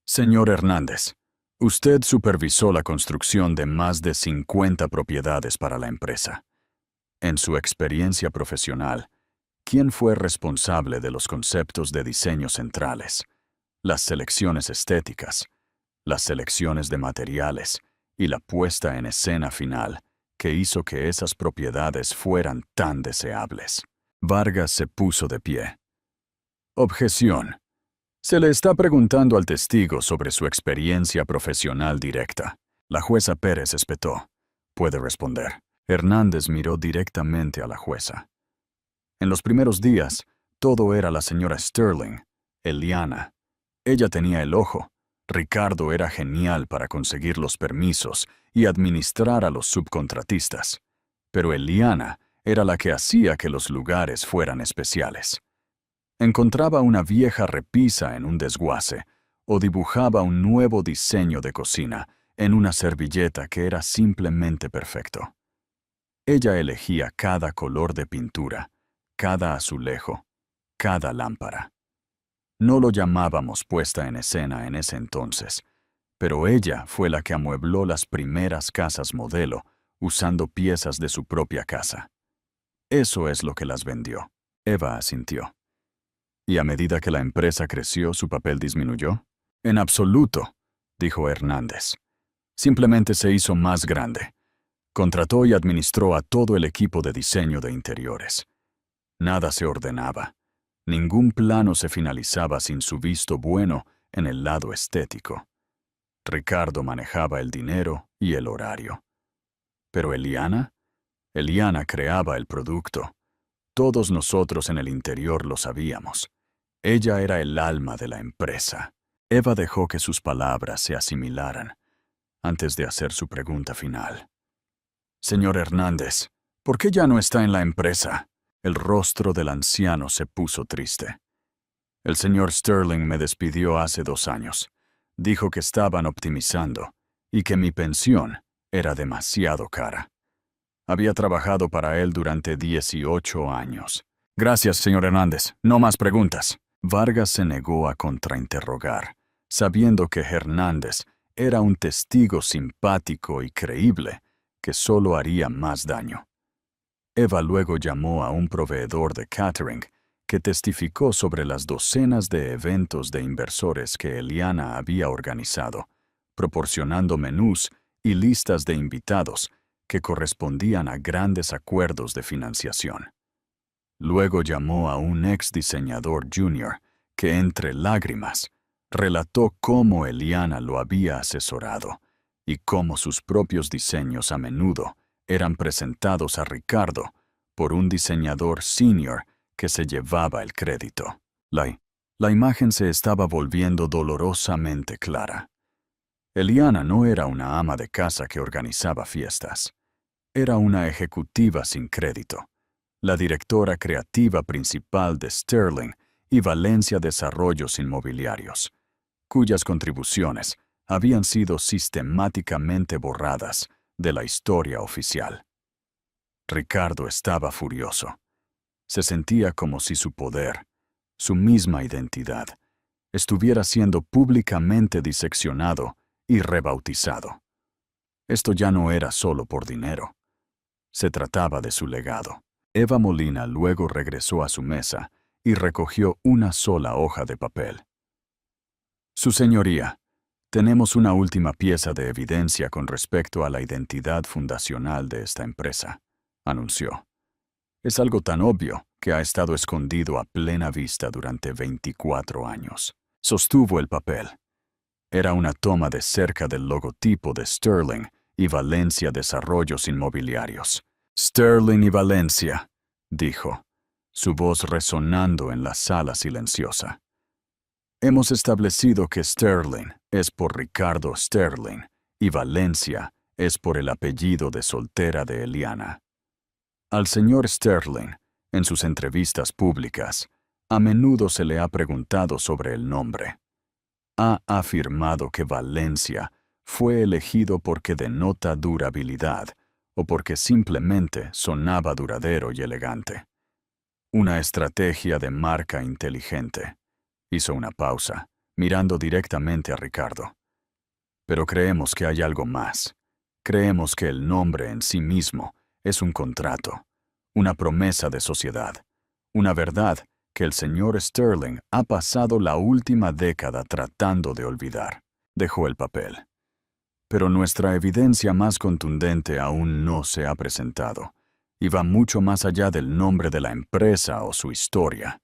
Señor Hernández, usted supervisó la construcción de más de 50 propiedades para la empresa. En su experiencia profesional, ¿quién fue responsable de los conceptos de diseño centrales, las selecciones estéticas, las selecciones de materiales y la puesta en escena final que hizo que esas propiedades fueran tan deseables? Vargas se puso de pie. Objeción. Se le está preguntando al testigo sobre su experiencia profesional directa. La jueza Pérez espetó. Puede responder. Hernández miró directamente a la jueza. En los primeros días, todo era la señora Sterling, Eliana. Ella tenía el ojo. Ricardo era genial para conseguir los permisos y administrar a los subcontratistas. Pero Eliana era la que hacía que los lugares fueran especiales. Encontraba una vieja repisa en un desguace o dibujaba un nuevo diseño de cocina en una servilleta que era simplemente perfecto. Ella elegía cada color de pintura, cada azulejo, cada lámpara. No lo llamábamos puesta en escena en ese entonces, pero ella fue la que amuebló las primeras casas modelo usando piezas de su propia casa. Eso es lo que las vendió. Eva asintió. ¿Y a medida que la empresa creció, su papel disminuyó? En absoluto, dijo Hernández. Simplemente se hizo más grande. Contrató y administró a todo el equipo de diseño de interiores. Nada se ordenaba. Ningún plano se finalizaba sin su visto bueno en el lado estético. Ricardo manejaba el dinero y el horario. ¿Pero Eliana? Eliana creaba el producto. Todos nosotros en el interior lo sabíamos. Ella era el alma de la empresa. Eva dejó que sus palabras se asimilaran antes de hacer su pregunta final. Señor Hernández, ¿por qué ya no está en la empresa? El rostro del anciano se puso triste. El señor Sterling me despidió hace 2 años. Dijo que estaban optimizando y que mi pensión era demasiado cara. Había trabajado para él durante 18 años. Gracias, señor Hernández. No más preguntas. Vargas se negó a contrainterrogar, sabiendo que Hernández era un testigo simpático y creíble que solo haría más daño. Eva luego llamó a un proveedor de catering que testificó sobre las docenas de eventos de inversores que Eliana había organizado, proporcionando menús y listas de invitados que correspondían a grandes acuerdos de financiación. Luego llamó a un ex diseñador junior que, entre lágrimas, relató cómo Eliana lo había asesorado y cómo sus propios diseños a menudo eran presentados a Ricardo por un diseñador senior que se llevaba el crédito. La imagen se estaba volviendo dolorosamente clara. Eliana no era una ama de casa que organizaba fiestas. Era una ejecutiva sin crédito, la directora creativa principal de Sterling y Valencia Desarrollos Inmobiliarios, cuyas contribuciones habían sido sistemáticamente borradas de la historia oficial. Ricardo estaba furioso. Se sentía como si su poder, su misma identidad, estuviera siendo públicamente diseccionado y rebautizado. Esto ya no era solo por dinero. Se trataba de su legado. Eva Molina luego regresó a su mesa y recogió una sola hoja de papel. Su señoría, tenemos una última pieza de evidencia con respecto a la identidad fundacional de esta empresa, anunció. Es algo tan obvio que ha estado escondido a plena vista durante 24 años. Sostuvo el papel. Era una toma de cerca del logotipo de Sterling y Valencia Desarrollos Inmobiliarios. Sterling y Valencia, dijo, su voz resonando en la sala silenciosa. Hemos establecido que Sterling es por Ricardo Sterling y Valencia es por el apellido de soltera de Eliana. Al señor Sterling, en sus entrevistas públicas, a menudo se le ha preguntado sobre el nombre. Ha afirmado que Valencia fue elegido porque denota durabilidad o porque simplemente sonaba duradero y elegante. Una estrategia de marca inteligente. Hizo una pausa, mirando directamente a Ricardo. Pero creemos que hay algo más. Creemos que el nombre en sí mismo es un contrato, una promesa de sociedad, una verdad que el señor Sterling ha pasado la última década tratando de olvidar. Dejó el papel. Pero nuestra evidencia más contundente aún no se ha presentado, y va mucho más allá del nombre de la empresa o su historia.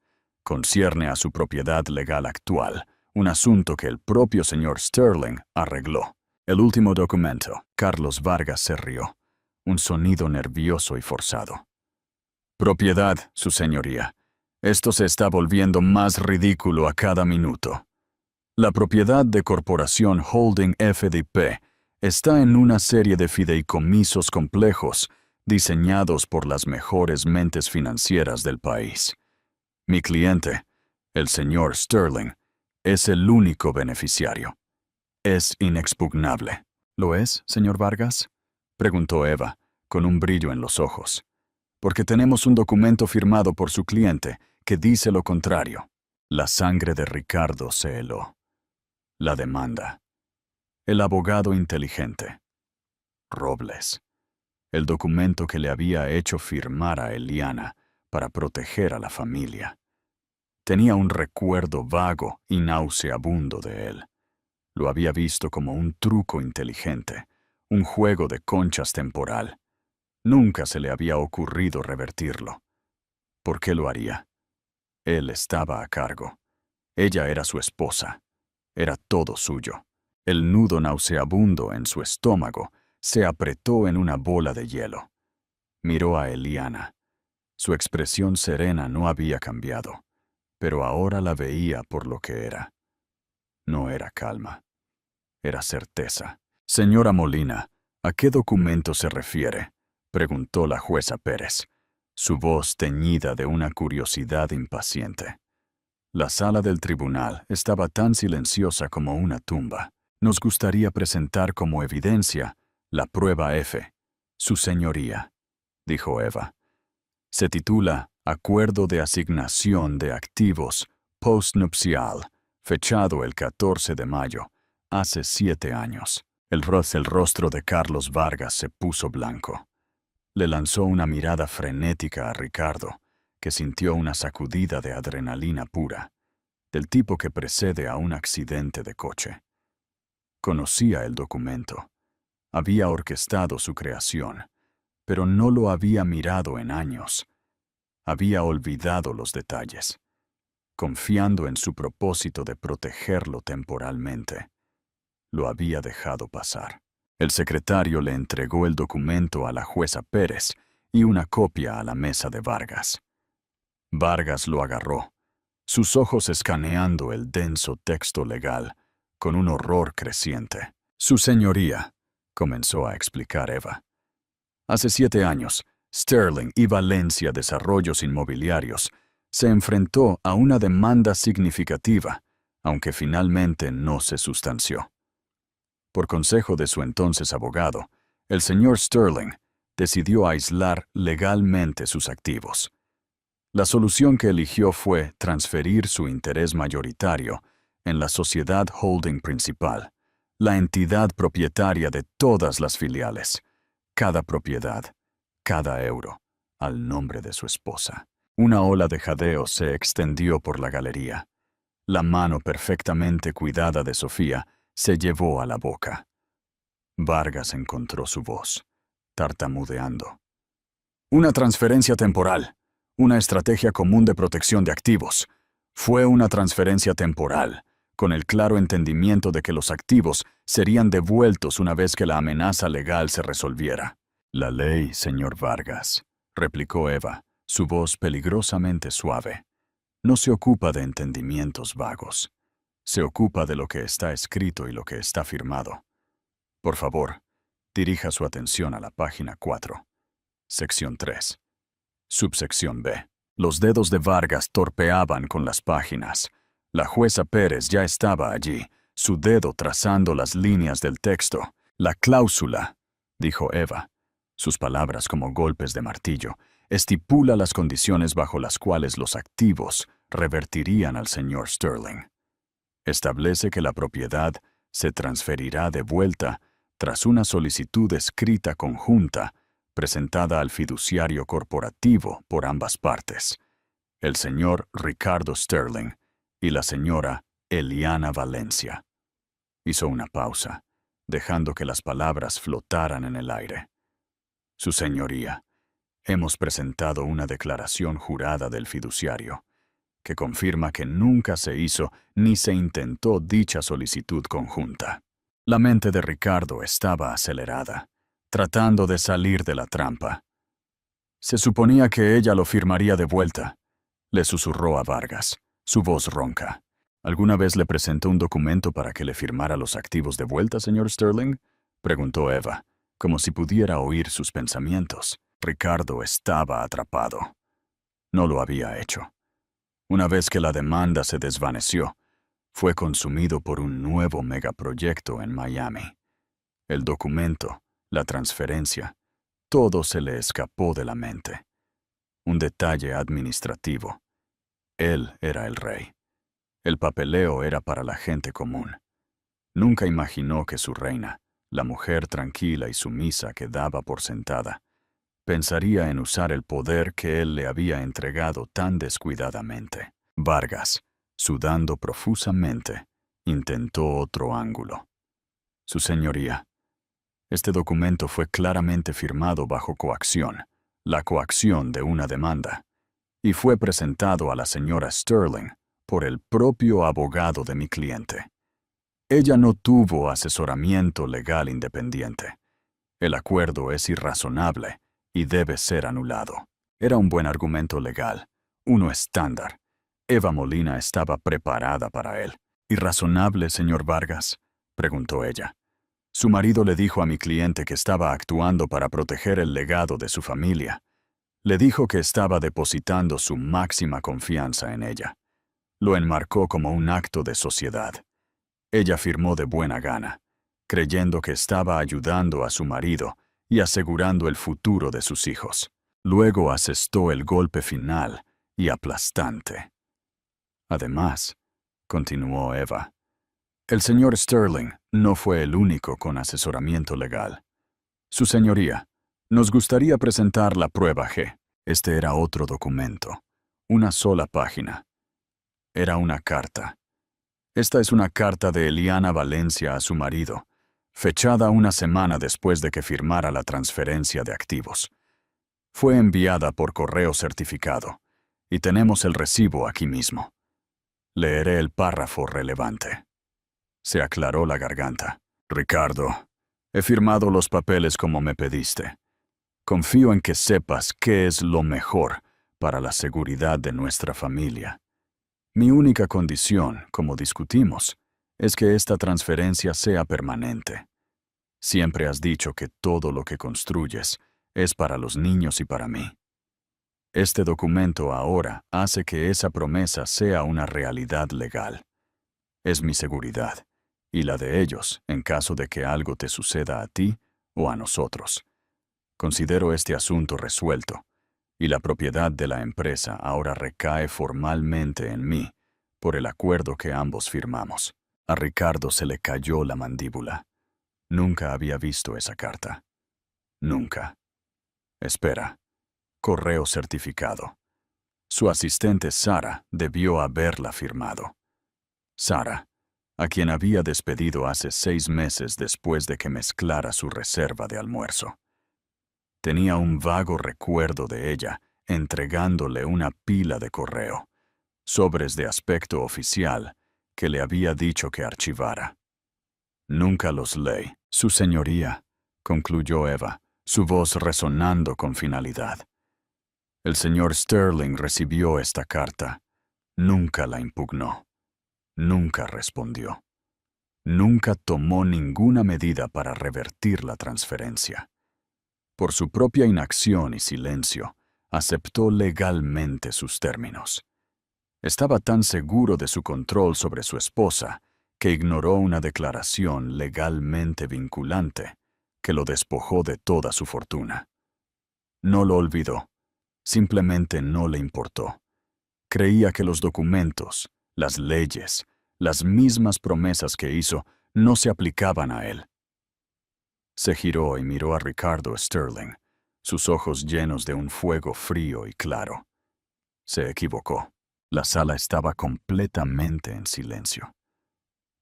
Concierne a su propiedad legal actual, un asunto que el propio señor Sterling arregló. El último documento. Carlos Vargas se rió, un sonido nervioso y forzado. Propiedad, su señoría. Esto se está volviendo más ridículo a cada minuto. La propiedad de Corporación Holding FDP está en una serie de fideicomisos complejos diseñados por las mejores mentes financieras del país. Mi cliente, el señor Sterling, es el único beneficiario. Es inexpugnable. ¿Lo es, señor Vargas?, preguntó Eva, con un brillo en los ojos. Porque tenemos un documento firmado por su cliente que dice lo contrario. La sangre de Ricardo se heló. La demanda. El abogado inteligente. Robles. El documento que le había hecho firmar a Eliana para proteger a la familia. Tenía un recuerdo vago y nauseabundo de él. Lo había visto como un truco inteligente, un juego de conchas temporal. Nunca se le había ocurrido revertirlo. ¿Por qué lo haría? Él estaba a cargo. Ella era su esposa. Era todo suyo. El nudo nauseabundo en su estómago se apretó en una bola de hielo. Miró a Eliana. Su expresión serena no había cambiado, pero ahora la veía por lo que era. No era calma. Era certeza. Señora Molina, ¿a qué documento se refiere?, preguntó la jueza Pérez, su voz teñida de una curiosidad impaciente. La sala del tribunal estaba tan silenciosa como una tumba. Nos gustaría presentar como evidencia la prueba F, su señoría, dijo Eva. Se titula Acuerdo de Asignación de Activos Postnupcial, fechado el 14 de mayo, hace 7 años. El rostro de Carlos Vargas se puso blanco. Le lanzó una mirada frenética a Ricardo, que sintió una sacudida de adrenalina pura, del tipo que precede a un accidente de coche. Conocía el documento. Había orquestado su creación, pero no lo había mirado en años. Había olvidado los detalles, confiando en su propósito de protegerlo temporalmente. Lo había dejado pasar. El secretario le entregó el documento a la jueza Pérez y una copia a la mesa de Vargas. Vargas lo agarró, sus ojos escaneando el denso texto legal, con un horror creciente. Su señoría, comenzó a explicar Eva. Hace 7 años, Sterling y Valencia Desarrollos Inmobiliarios se enfrentó a una demanda significativa, aunque finalmente no se sustanció. Por consejo de su entonces abogado, el señor Sterling decidió aislar legalmente sus activos. La solución que eligió fue transferir su interés mayoritario en la sociedad holding principal, la entidad propietaria de todas las filiales, cada propiedad, cada euro, al nombre de su esposa. Una ola de jadeo se extendió por la galería. La mano perfectamente cuidada de Sofía se llevó a la boca. Vargas encontró su voz, tartamudeando. Una transferencia temporal. Una estrategia común de protección de activos. Fue una transferencia temporal, con el claro entendimiento de que los activos serían devueltos una vez que la amenaza legal se resolviera. La ley, señor Vargas, replicó Eva, su voz peligrosamente suave, no se ocupa de entendimientos vagos. Se ocupa de lo que está escrito y lo que está firmado. Por favor, dirija su atención a la página 4, sección 3. Subsección B. Los dedos de Vargas torpeaban con las páginas. La jueza Pérez ya estaba allí, su dedo trazando las líneas del texto. La cláusula, dijo Eva, sus palabras como golpes de martillo, estipula las condiciones bajo las cuales los activos revertirían al señor Sterling. Establece que la propiedad se transferirá de vuelta tras una solicitud escrita conjunta presentada al fiduciario corporativo por ambas partes, el señor Ricardo Sterling y la señora Eliana Valencia. Hizo una pausa, dejando que las palabras flotaran en el aire. Su señoría, hemos presentado una declaración jurada del fiduciario, que confirma que nunca se hizo ni se intentó dicha solicitud conjunta. La mente de Ricardo estaba acelerada, tratando de salir de la trampa. Se suponía que ella lo firmaría de vuelta, le susurró a Vargas, su voz ronca. ¿Alguna vez le presentó un documento para que le firmara los activos de vuelta, señor Sterling? Preguntó Eva, como si pudiera oír sus pensamientos. Ricardo estaba atrapado. No lo había hecho. Una vez que la demanda se desvaneció, fue consumido por un nuevo megaproyecto en Miami. El documento, la transferencia, todo se le escapó de la mente. Un detalle administrativo. Él era el rey. El papeleo era para la gente común. Nunca imaginó que su reina, la mujer tranquila y sumisa que daba por sentada, pensaría en usar el poder que él le había entregado tan descuidadamente. Vargas, sudando profusamente, intentó otro ángulo. Su señoría, este documento fue claramente firmado bajo coacción, la coacción de una demanda, y fue presentado a la señora Sterling por el propio abogado de mi cliente. Ella no tuvo asesoramiento legal independiente. El acuerdo es irrazonable y debe ser anulado. Era un buen argumento legal, uno estándar. Eva Molina estaba preparada para él. ¿Irrazonable, señor Vargas?, preguntó ella. Su marido le dijo a mi cliente que estaba actuando para proteger el legado de su familia. Le dijo que estaba depositando su máxima confianza en ella. Lo enmarcó como un acto de sociedad. Ella firmó de buena gana, creyendo que estaba ayudando a su marido y asegurando el futuro de sus hijos. Luego asestó el golpe final y aplastante. Además, continuó Eva, el señor Sterling no fue el único con asesoramiento legal. Su señoría, nos gustaría presentar la prueba G. Este era otro documento, una sola página. Era una carta. Esta es una carta de Eliana Valencia a su marido, fechada una semana después de que firmara la transferencia de activos. Fue enviada por correo certificado, y tenemos el recibo aquí mismo. Leeré el párrafo relevante. Se aclaró la garganta. Ricardo, he firmado los papeles como me pediste. Confío en que sepas qué es lo mejor para la seguridad de nuestra familia. Mi única condición, como discutimos, es que esta transferencia sea permanente. Siempre has dicho que todo lo que construyes es para los niños y para mí. Este documento ahora hace que esa promesa sea una realidad legal. Es mi seguridad, y la de ellos en caso de que algo te suceda a ti o a nosotros. Considero este asunto resuelto, y la propiedad de la empresa ahora recae formalmente en mí, por el acuerdo que ambos firmamos. A Ricardo se le cayó la mandíbula. Nunca había visto esa carta. Nunca. Espera. Correo certificado. Su asistente Sara debió haberla firmado. Sarah, a quien había despedido hace 6 meses después de que mezclara su reserva de almuerzo. Tenía un vago recuerdo de ella entregándole una pila de correo, sobres de aspecto oficial, que le había dicho que archivara. Nunca los leí, su señoría, concluyó Eva, su voz resonando con finalidad. El señor Sterling recibió esta carta. Nunca la impugnó. Nunca respondió. Nunca tomó ninguna medida para revertir la transferencia. Por su propia inacción y silencio, aceptó legalmente sus términos. Estaba tan seguro de su control sobre su esposa que ignoró una declaración legalmente vinculante que lo despojó de toda su fortuna. No lo olvidó, simplemente no le importó. Creía que los documentos, las leyes, las mismas promesas que hizo no se aplicaban a él. Se giró y miró a Ricardo Sterling, sus ojos llenos de un fuego frío y claro. Se equivocó. La sala estaba completamente en silencio.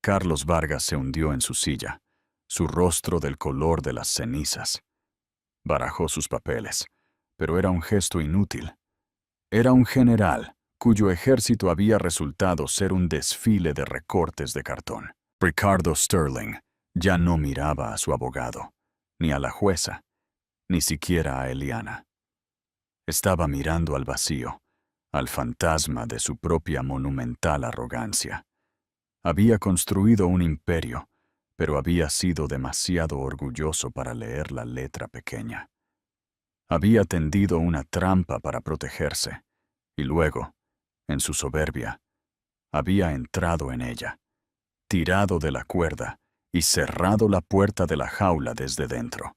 Carlos Vargas se hundió en su silla, su rostro del color de las cenizas. Barajó sus papeles, pero era un gesto inútil. Era un general, cuyo ejército había resultado ser un desfile de recortes de cartón. Ricardo Sterling ya no miraba a su abogado, ni a la jueza, ni siquiera a Eliana. Estaba mirando al vacío, al fantasma de su propia monumental arrogancia. Había construido un imperio, pero había sido demasiado orgulloso para leer la letra pequeña. Había tendido una trampa para protegerse, y luego, en su soberbia, había entrado en ella, tirado de la cuerda y cerrado la puerta de la jaula desde dentro.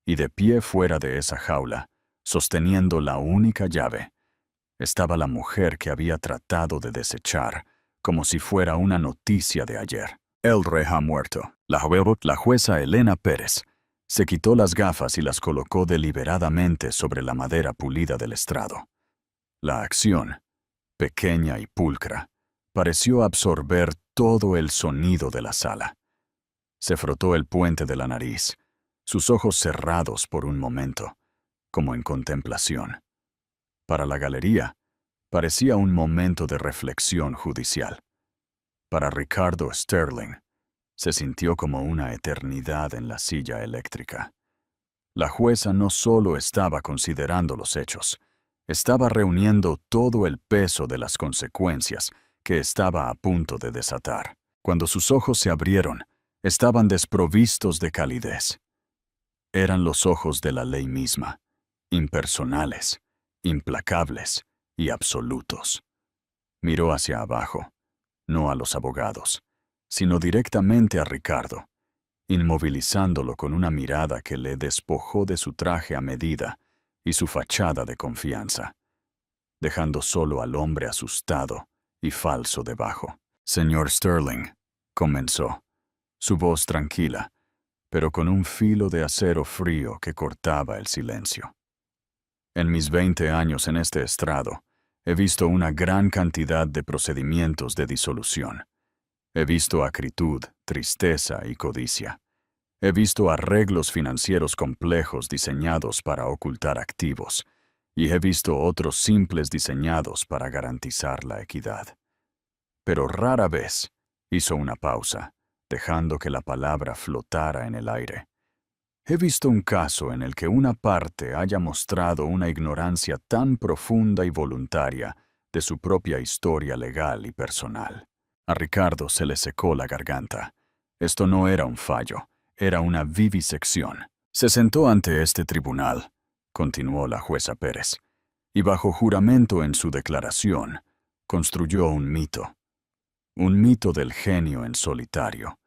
Y de pie fuera de esa jaula, sosteniendo la única llave, estaba la mujer que había tratado de desechar, como si fuera una noticia de ayer. El rey ha muerto. La jueza Elena Pérez se quitó las gafas y las colocó deliberadamente sobre la madera pulida del estrado. La acción, pequeña y pulcra, pareció absorber todo el sonido de la sala. Se frotó el puente de la nariz, sus ojos cerrados por un momento, como en contemplación. Para la galería, parecía un momento de reflexión judicial. Para Ricardo Sterling, se sintió como una eternidad en la silla eléctrica. La jueza no solo estaba considerando los hechos, estaba reuniendo todo el peso de las consecuencias que estaba a punto de desatar. Cuando sus ojos se abrieron, estaban desprovistos de calidez. Eran los ojos de la ley misma, impersonales, implacables y absolutos. Miró hacia abajo, no a los abogados, sino directamente a Ricardo, inmovilizándolo con una mirada que le despojó de su traje a medida y su fachada de confianza, dejando solo al hombre asustado y falso debajo. Señor Sterling, comenzó, su voz tranquila, pero con un filo de acero frío que cortaba el silencio. En mis 20 años en este estrado, he visto una gran cantidad de procedimientos de disolución. He visto acritud, tristeza y codicia. He visto arreglos financieros complejos diseñados para ocultar activos, y he visto otros simples diseñados para garantizar la equidad. Pero rara vez hizo una pausa, dejando que la palabra flotara en el aire. He visto un caso en el que una parte haya mostrado una ignorancia tan profunda y voluntaria de su propia historia legal y personal. A Ricardo se le secó la garganta. Esto no era un fallo, era una vivisección. Se sentó ante este tribunal, continuó la jueza Pérez, y bajo juramento en su declaración, construyó un mito del genio en solitario,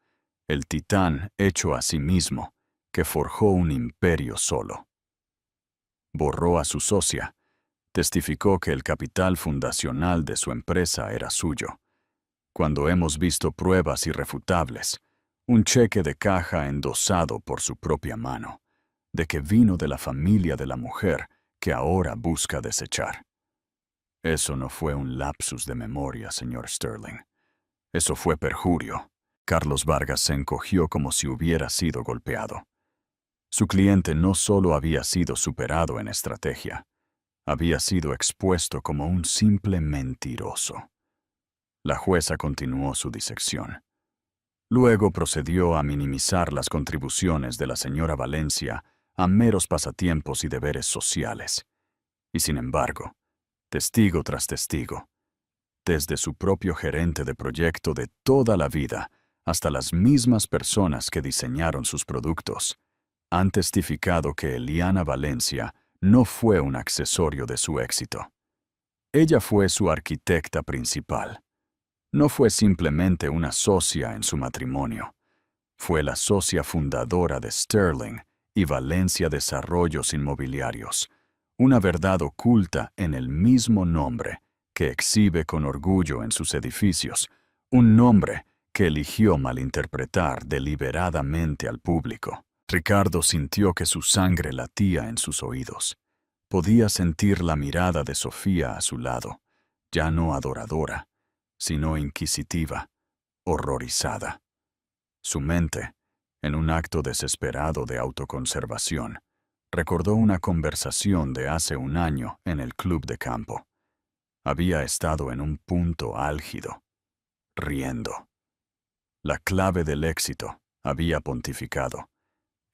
el titán hecho a sí mismo, que forjó un imperio solo. Borró a su socia, testificó que el capital fundacional de su empresa era suyo. Cuando hemos visto pruebas irrefutables, un cheque de caja endosado por su propia mano, de que vino de la familia de la mujer que ahora busca desechar. Eso no fue un lapsus de memoria, señor Sterling. Eso fue perjurio. Carlos Vargas se encogió como si hubiera sido golpeado. Su cliente no solo había sido superado en estrategia, había sido expuesto como un simple mentiroso. La jueza continuó su disección. Luego procedió a minimizar las contribuciones de la señora Valencia a meros pasatiempos y deberes sociales. Y sin embargo, testigo tras testigo, desde su propio gerente de proyecto de toda la vida hasta las mismas personas que diseñaron sus productos, han testificado que Eliana Valencia no fue un accesorio de su éxito. Ella fue su arquitecta principal. No fue simplemente una socia en su matrimonio. Fue la socia fundadora de Sterling y Valencia Desarrollos Inmobiliarios, una verdad oculta en el mismo nombre que exhibe con orgullo en sus edificios, un nombre que eligió malinterpretar deliberadamente al público. Ricardo sintió que su sangre latía en sus oídos. Podía sentir la mirada de Sofía a su lado, ya no adoradora, sino inquisitiva, horrorizada. Su mente, en un acto desesperado de autoconservación, recordó una conversación de hace un año en el club de campo. Había estado en un punto álgido, riendo. La clave del éxito, había pontificado,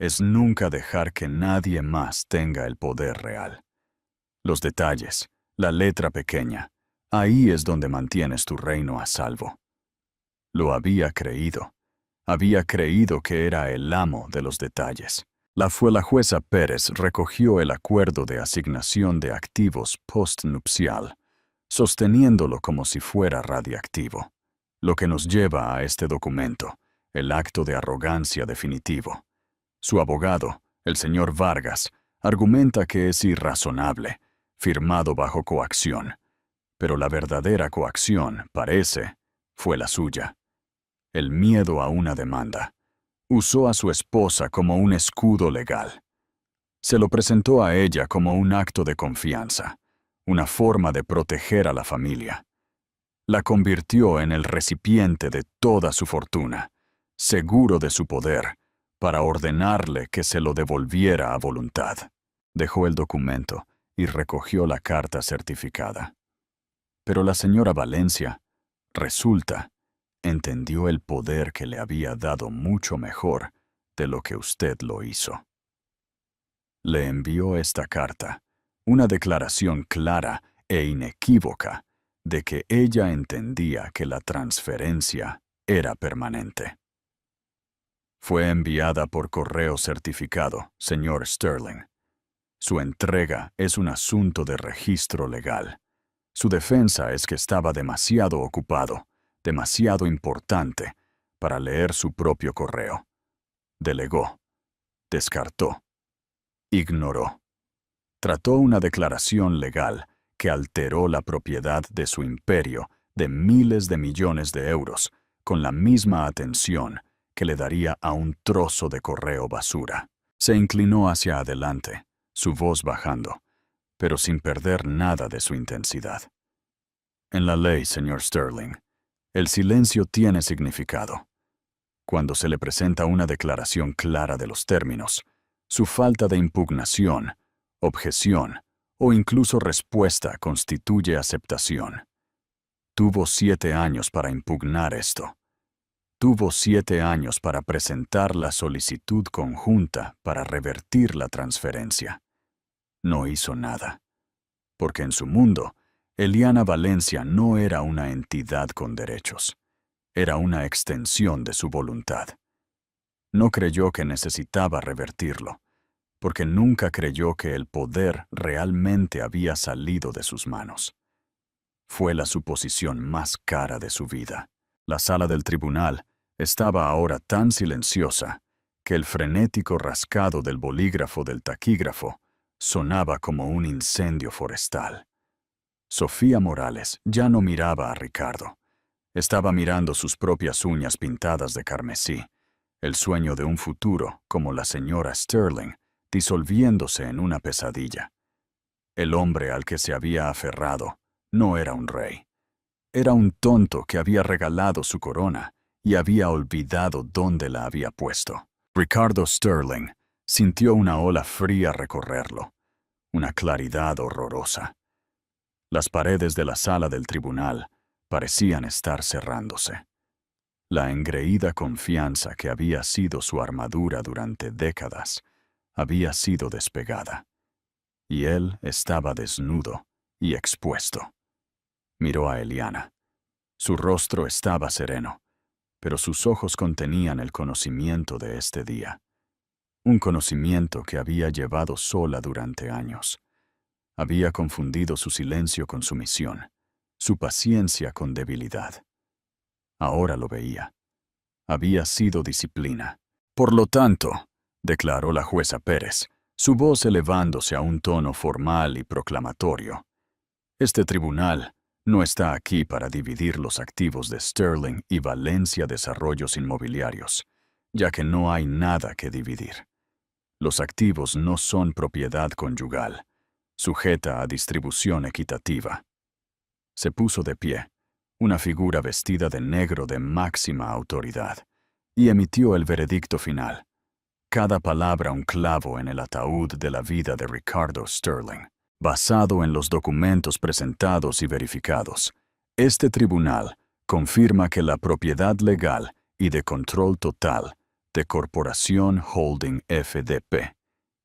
es nunca dejar que nadie más tenga el poder real. Los detalles, la letra pequeña, ahí es donde mantienes tu reino a salvo. Lo había creído. Había creído que era el amo de los detalles. La jueza Pérez recogió el acuerdo de asignación de activos postnupcial, sosteniéndolo como si fuera radiactivo. Lo que nos lleva a este documento, el acto de arrogancia definitivo. Su abogado, el señor Vargas, argumenta que es irrazonable, firmado bajo coacción. Pero la verdadera coacción, parece, fue la suya. El miedo a una demanda. Usó a su esposa como un escudo legal. Se lo presentó a ella como un acto de confianza, una forma de proteger a la familia. La convirtió en el recipiente de toda su fortuna, seguro de su poder, para ordenarle que se lo devolviera a voluntad. Dejó el documento y recogió la carta certificada. Pero la señora Valencia, resulta, entendió el poder que le había dado mucho mejor de lo que usted lo hizo. Le envió esta carta, una declaración clara e inequívoca de que ella entendía que la transferencia era permanente. Fue enviada por correo certificado, señor Sterling. Su entrega es un asunto de registro legal. Su defensa es que estaba demasiado ocupado, demasiado importante, para leer su propio correo. Delegó, descartó, ignoró. Trató una declaración legal que alteró la propiedad de su imperio de miles de millones de euros con la misma atención que le daría a un trozo de correo basura. Se inclinó hacia adelante, su voz bajando, pero sin perder nada de su intensidad. En la ley, señor Sterling, el silencio tiene significado. Cuando se le presenta una declaración clara de los términos, su falta de impugnación, objeción o incluso respuesta constituye aceptación. Tuvo 7 años para impugnar esto. Tuvo 7 años para presentar la solicitud conjunta para revertir la transferencia. No hizo nada, porque en su mundo, Eliana Valencia no era una entidad con derechos. Era una extensión de su voluntad. No creyó que necesitaba revertirlo, porque nunca creyó que el poder realmente había salido de sus manos. Fue la suposición más cara de su vida. La sala del tribunal estaba ahora tan silenciosa que el frenético rascado del bolígrafo del taquígrafo sonaba como un incendio forestal. Sofía Morales ya no miraba a Ricardo. Estaba mirando sus propias uñas pintadas de carmesí, el sueño de un futuro como la señora Sterling, disolviéndose en una pesadilla. El hombre al que se había aferrado no era un rey. Era un tonto que había regalado su corona y había olvidado dónde la había puesto. Ricardo Sterling sintió una ola fría recorrerlo, una claridad horrorosa. Las paredes de la sala del tribunal parecían estar cerrándose. La engreída confianza que había sido su armadura durante décadas había sido despegada, y él estaba desnudo y expuesto. Miró a Eliana. Su rostro estaba sereno, pero sus ojos contenían el conocimiento de este día. Un conocimiento que había llevado sola durante años. Había confundido su silencio con sumisión, su paciencia con debilidad. Ahora lo veía. Había sido disciplina. Por lo tanto, declaró la jueza Pérez, su voz elevándose a un tono formal y proclamatorio, este tribunal no está aquí para dividir los activos de Sterling y Valencia Desarrollos Inmobiliarios, ya que no hay nada que dividir. Los activos no son propiedad conyugal, sujeta a distribución equitativa. Se puso de pie, una figura vestida de negro de máxima autoridad, y emitió el veredicto final. Cada palabra un clavo en el ataúd de la vida de Ricardo Sterling. Basado en los documentos presentados y verificados, este tribunal confirma que la propiedad legal y de control total de Corporación Holding FDP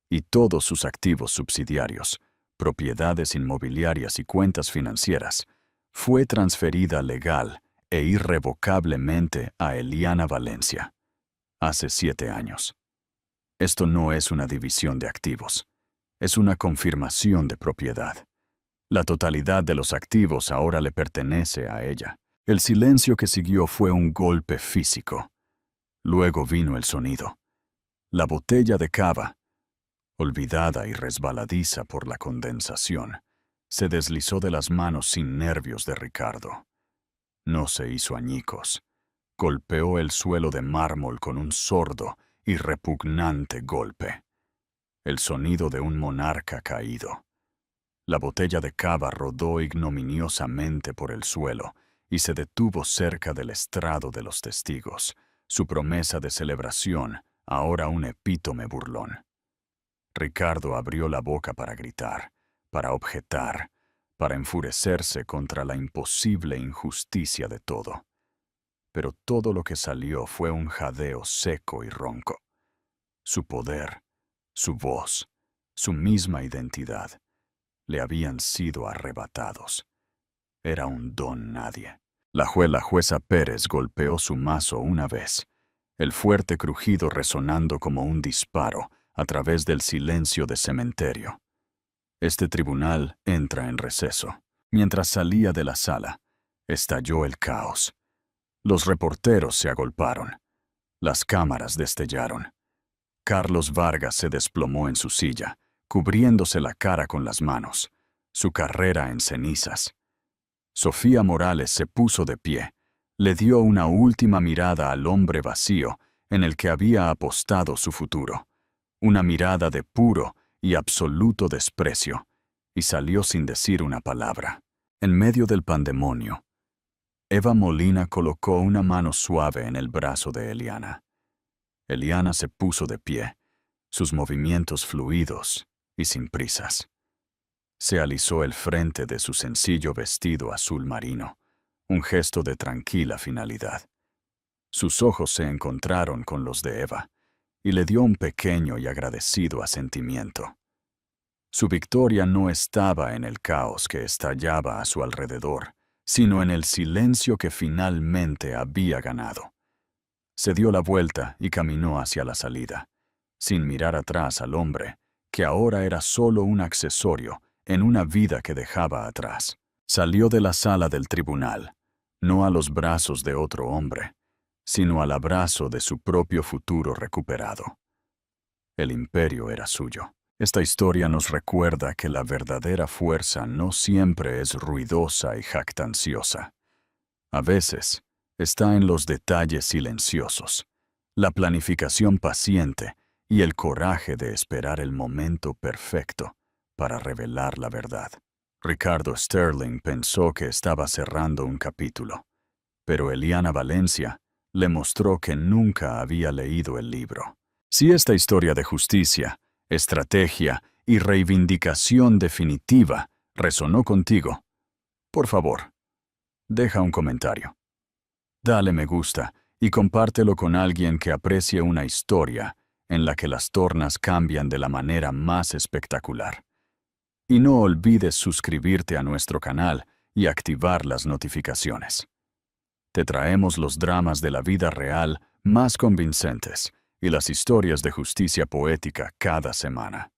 y todos sus activos subsidiarios, propiedades inmobiliarias y cuentas financieras, fue transferida legal e irrevocablemente a Eliana Valencia, hace 7 años. Esto no es una división de activos, es una confirmación de propiedad. La totalidad de los activos ahora le pertenece a ella. El silencio que siguió fue un golpe físico. Luego vino el sonido. La botella de cava, olvidada y resbaladiza por la condensación, se deslizó de las manos sin nervios de Ricardo. No se hizo añicos. Golpeó el suelo de mármol con un sordo y repugnante golpe. El sonido de un monarca caído. La botella de cava rodó ignominiosamente por el suelo y se detuvo cerca del estrado de los testigos, su promesa de celebración, ahora un epítome burlón. Ricardo abrió la boca para gritar, para objetar, para enfurecerse contra la imposible injusticia de todo. Pero todo lo que salió fue un jadeo seco y ronco. Su poder, su voz, su misma identidad, le habían sido arrebatados. Era un don nadie. La jueza Pérez golpeó su mazo una vez, el fuerte crujido resonando como un disparo a través del silencio de cementerio. Este tribunal entra en receso. Mientras salía de la sala, estalló el caos. Los reporteros se agolparon. Las cámaras destellaron. Carlos Vargas se desplomó en su silla, cubriéndose la cara con las manos, su carrera en cenizas. Sofía Morales se puso de pie, le dio una última mirada al hombre vacío en el que había apostado su futuro, una mirada de puro y absoluto desprecio, y salió sin decir una palabra. En medio del pandemonio, Eva Molina colocó una mano suave en el brazo de Eliana. Eliana se puso de pie, sus movimientos fluidos y sin prisas. Se alisó el frente de su sencillo vestido azul marino, un gesto de tranquila finalidad. Sus ojos se encontraron con los de Eva, y le dio un pequeño y agradecido asentimiento. Su victoria no estaba en el caos que estallaba a su alrededor, sino en el silencio que finalmente había ganado. Se dio la vuelta y caminó hacia la salida, sin mirar atrás al hombre, que ahora era solo un accesorio en una vida que dejaba atrás. Salió de la sala del tribunal, no a los brazos de otro hombre, sino al abrazo de su propio futuro recuperado. El imperio era suyo. Esta historia nos recuerda que la verdadera fuerza no siempre es ruidosa y jactanciosa. A veces, está en los detalles silenciosos, la planificación paciente y el coraje de esperar el momento perfecto para revelar la verdad. Ricardo Sterling pensó que estaba cerrando un capítulo, pero Eliana Valencia le mostró que nunca había leído el libro. Si esta historia de justicia, estrategia y reivindicación definitiva resonó contigo, por favor, deja un comentario. Dale me gusta y compártelo con alguien que aprecie una historia en la que las tornas cambian de la manera más espectacular. Y no olvides suscribirte a nuestro canal y activar las notificaciones. Te traemos los dramas de la vida real más convincentes y las historias de justicia poética cada semana.